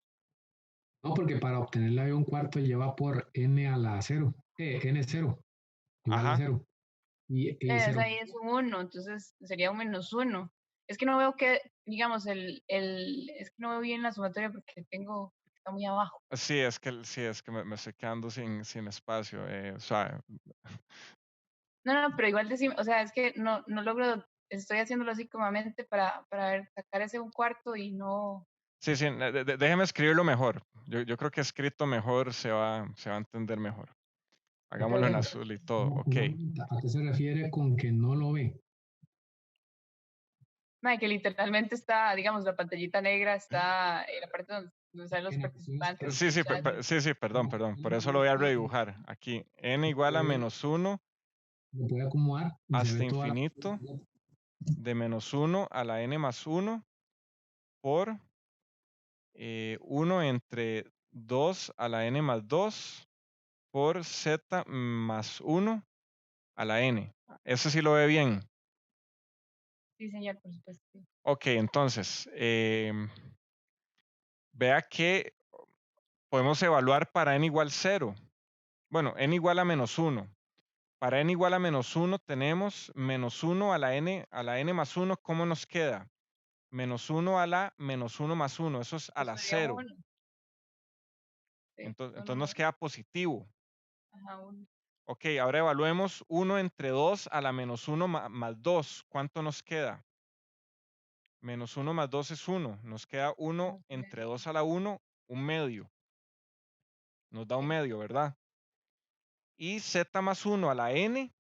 No, porque para obtener la de un cuarto lleva por n a la cero, n cero, igual a ajá. cero. Y e Es cero. ahí es un 1, entonces sería un -1. Es que no veo que, digamos, es que no veo bien la sumatoria porque está muy abajo. Sí, es que me estoy quedando sin espacio. O sea, No, pero igual decime, o sea, es que no logro, estoy haciéndolo así comamente para ver, sacar ese un cuarto y no. sí, sí, déjeme escribirlo mejor. Yo creo que escrito mejor se va a entender mejor. Hagámoslo en Pero, azul y todo. una Ok. pregunta, ¿a qué se refiere con que no lo ve? Mae, que literalmente está, digamos, la pantallita negra está en la parte donde están los En acciones que participantes Sí, y el sí, chat. sí, perdón, perdón. Por eso lo voy a redibujar. Aquí, n igual a -1 lo puede acomodar y se ve hasta toda la... infinito de -1 a la n más 1 por 1 entre 2 a la n más 2 por z más 1 a la n. Eso sí lo ve bien. Sí, señor, por supuesto. Sí. Ok, entonces, vea que podemos evaluar para n igual 0. Bueno, n igual a -1. Para n igual a -1 tenemos -1 a la n más 1. ¿Cómo nos queda? -1 a la -1 más 1. Eso es a Eso la sería 0. 1. Sí, Entonces nos queda positivo. Ajá, 1. Ok, ahora evaluemos 1 entre 2 a la -1 más 2. ¿Cuánto nos queda? -1 más 2 es 1. Nos queda 1 entre 2 a la 1, un medio. Nos da un medio, ¿verdad? Y z más 1 a la n,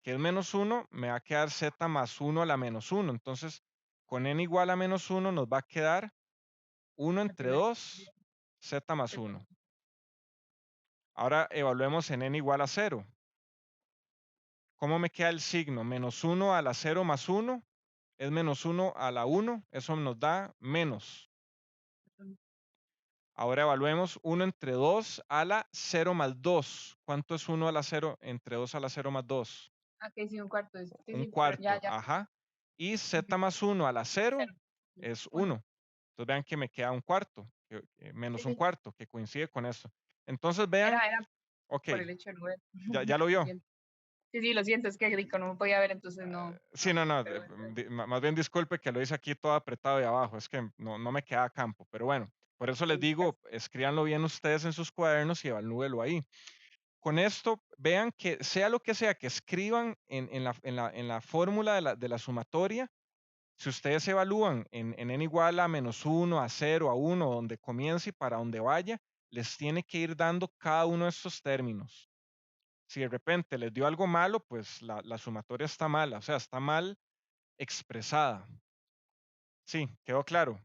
que es -1, me va a quedar z más 1 a la -1. Entonces, con n igual a -1 nos va a quedar 1 La entre primera 2, z más Z. 1. Ahora evaluemos en n igual a 0. ¿Cómo me queda el signo? -1 a la 0 más 1 es -1 a la 1. Eso nos da menos. Ahora evaluemos 1 entre 2 a la 0 más 2. ¿Cuánto es 1 a la 0 entre 2 a la 0 más 2? Ok, sí, un cuarto. Sí, Un sí, pero cuarto, ya. ajá. Y z Ujú. más 1 a la 0 Cero. es 1. 1. Entonces vean que me queda un cuarto, Sí, menos un sí. cuarto, que coincide con eso. Entonces vean, Era ok, por el hecho de no ver. ya lo Lo vio. siento. Sí, lo siento, es que rico, no me podía ver, entonces no. Sí, no, Pero bueno. más bien disculpe que lo hice aquí todo apretado de abajo, es que no me queda campo, pero bueno, por eso les Sí, digo, escríbanlo bien ustedes en sus cuadernos y evalúenlo ahí. Con esto, vean que sea lo que sea que escriban en la fórmula de la sumatoria, si ustedes evalúan en n igual a -1, a 0, a 1, donde comience y para donde vaya, les tiene que ir dando cada uno de estos términos. Si de repente les dio algo malo, pues la sumatoria está mala, o sea, está mal expresada. Sí, quedó claro.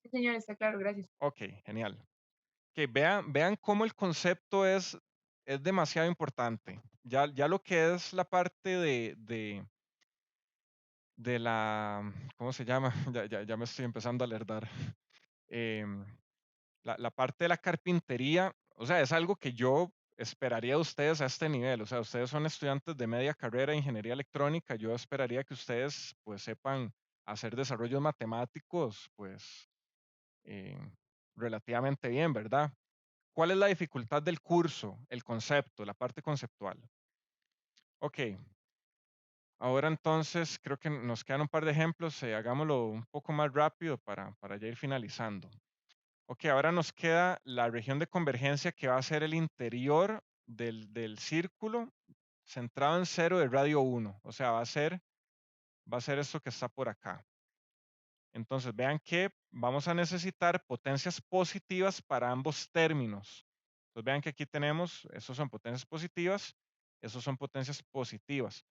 Sí, señor, está claro, gracias. Ok, genial. Que vean cómo el concepto es demasiado importante. Ya lo que es la parte de la, ¿cómo se llama? Ya me estoy empezando a alertar. Em, la parte de la carpintería, o sea, es algo que yo esperaría de ustedes a este nivel. O sea, ustedes son estudiantes de media carrera de ingeniería electrónica. Yo esperaría que ustedes pues sepan hacer desarrollos matemáticos pues eh, relativamente bien, ¿verdad? ¿Cuál es la dificultad del curso? El concepto, la parte conceptual. Ok, ahora entonces creo que nos quedan un par de ejemplos. Hagámoslo un poco más rápido para ya ir finalizando. Ok, ahora nos queda la región de convergencia que va a ser el interior del círculo centrado en 0 de radio 1. O sea, va a ser esto que está por acá. Entonces vean que vamos a necesitar potencias positivas para ambos términos. Entonces vean que aquí tenemos, esos son potencias positivas, esos son potencias positivas.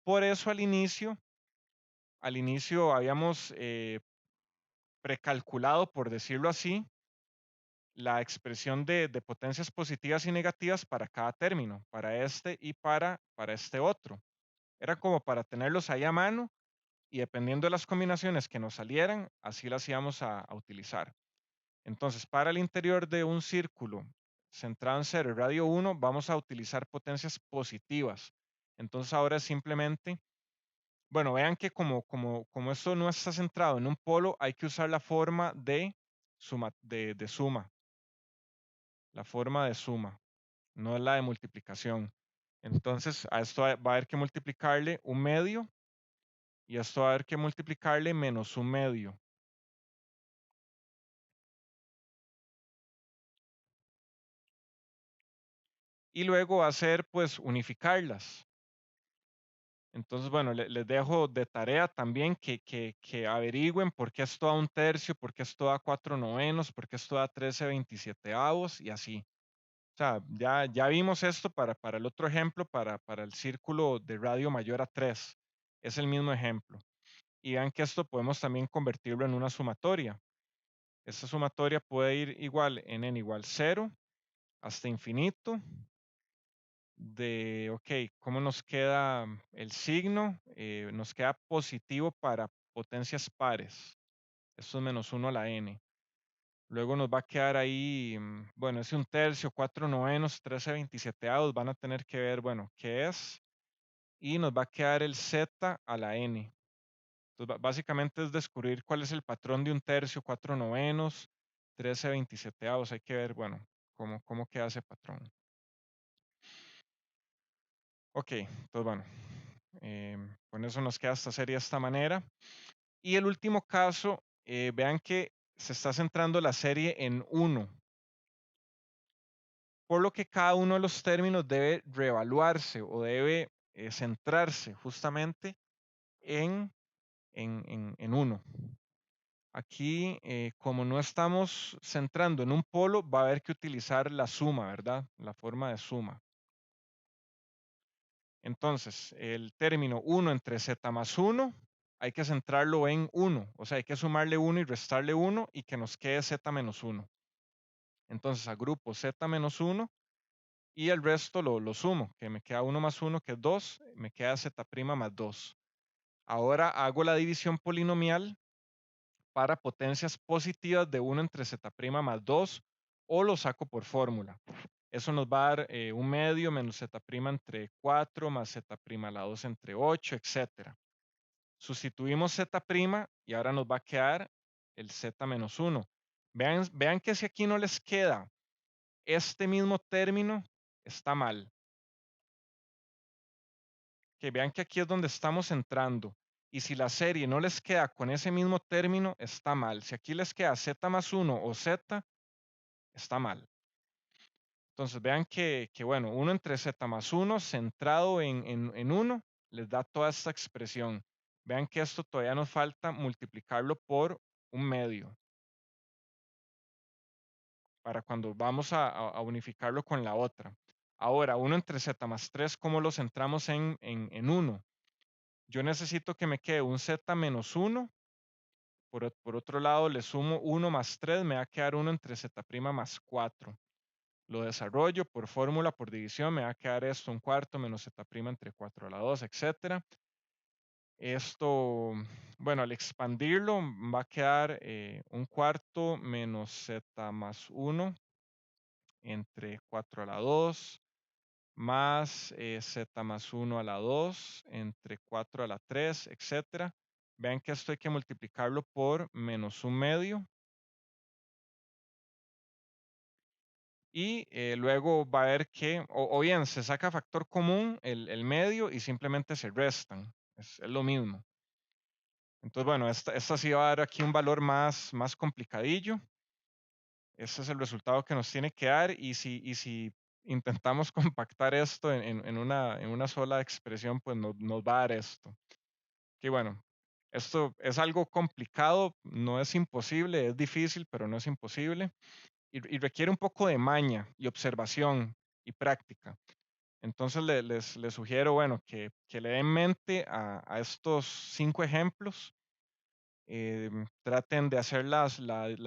Por eso al inicio habíamos precalculado, por decirlo así, la expresión de potencias positivas y negativas para cada término, para este y para este otro. Era como para tenerlos ahí a mano y dependiendo de las combinaciones que nos salieran, así las íbamos a utilizar. Entonces, para el interior de un círculo centrado en 0 y radio 1, vamos a utilizar potencias positivas. Entonces, ahora es simplemente, bueno, vean que como esto no está centrado en un polo, hay que usar la forma de suma, la forma de suma, no es la de multiplicación. Entonces, a esto va a haber que multiplicarle un medio y a esto va a haber que multiplicarle menos un medio. Y luego va a ser, pues, unificarlas. Entonces, bueno, les dejo de tarea también que averigüen por qué esto da un tercio, por qué esto da 4/9, por qué esto da 13/27 y así. O sea, ya vimos esto para el otro ejemplo, para el círculo de radio mayor a 3. Es el mismo ejemplo. Y vean que esto podemos también convertirlo en una sumatoria. Esta sumatoria puede ir igual en n igual 0 hasta infinito. Ok, ¿cómo nos queda el signo? Nos queda positivo para potencias pares. Esto es menos 1 a la n. Luego nos va a quedar ahí, bueno, es un tercio, 4/9, 13/27. Van a tener que ver, bueno, qué es. Y nos va a quedar el z a la n. Entonces, básicamente es descubrir cuál es el patrón de un tercio, 4/9, 13/27. Hay que ver, bueno, cómo queda ese patrón. Ok, entonces bueno, con eso nos queda esta serie de esta manera. Y el último caso, vean que se está centrando la serie en 1, por lo que cada uno de los términos debe reevaluarse o debe centrarse justamente en 1. Aquí, como no estamos centrando en un polo, va a haber que utilizar la suma, ¿verdad? La forma de suma. Entonces, el término 1 entre z más 1, hay que centrarlo en 1. O sea, hay que sumarle 1 y restarle 1 y que nos quede z menos 1. Entonces, agrupo z menos 1 y el resto lo sumo, que me queda 1 más 1, que es 2, me queda z' más 2. Ahora hago la división polinomial para potencias positivas de 1 entre z' más 2 o lo saco por fórmula. Eso nos va a dar un medio menos z' entre 4 más z' a la 2 entre 8, etc. Sustituimos z' y ahora nos va a quedar el z menos 1. Vean que si aquí no les queda este mismo término, está mal. Que vean que aquí es donde estamos entrando. Y si la serie no les queda con ese mismo término, está mal. Si aquí les queda z más 1 o z, está mal. Entonces vean que bueno, 1 entre z más 1 centrado en 1 les da toda esta expresión. Vean que esto todavía nos falta multiplicarlo por un medio para cuando vamos a unificarlo con la otra. Ahora, 1 entre z más 3, ¿cómo lo centramos en 1? Yo necesito que me quede un z menos 1. Por otro lado, le sumo 1 más 3, me va a quedar 1 entre z' más 4. Lo desarrollo por fórmula, por división, me va a quedar esto, un cuarto menos z' entre 4 a la 2, etc. Esto, bueno, al expandirlo va a quedar un cuarto menos z más 1 entre 4 a la 2 más z más 1 a la 2 entre 4 a la 3, etc. Vean que esto hay que multiplicarlo por menos un medio. Y luego va a haber que, o bien se saca factor común, el medio, y simplemente se restan. Es lo mismo. Entonces, bueno, esta sí va a dar aquí un valor más complicadillo. Este es el resultado que nos tiene que dar. Y si intentamos compactar esto en una sola expresión, pues nos va a dar esto. Que bueno, esto es algo complicado, no es imposible, es difícil, pero no es imposible. Y requiere un poco de maña y observación y práctica. Entonces les sugiero, bueno, que le den mente a estos 5 ejemplos. traten de hacer la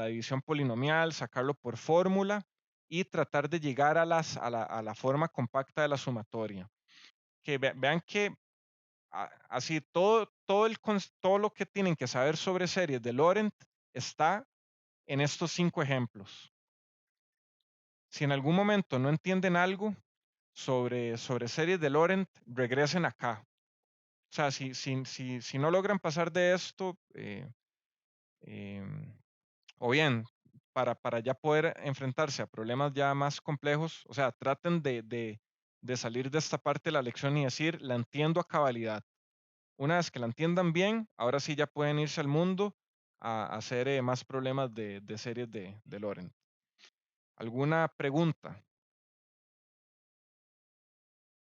división polinomial, sacarlo por fórmula y tratar de llegar a la forma compacta de la sumatoria. Que vean que así todo lo que tienen que saber sobre series de Laurent está en estos 5 ejemplos. Si en algún momento no entienden algo sobre series de Laurent, regresen acá. O sea, si no logran pasar de esto, o bien, para ya poder enfrentarse a problemas ya más complejos, o sea, traten de salir de esta parte de la lección y decir, la entiendo a cabalidad. Una vez que la entiendan bien, ahora sí ya pueden irse al mundo a hacer más problemas de series de Laurent. ¿Alguna pregunta?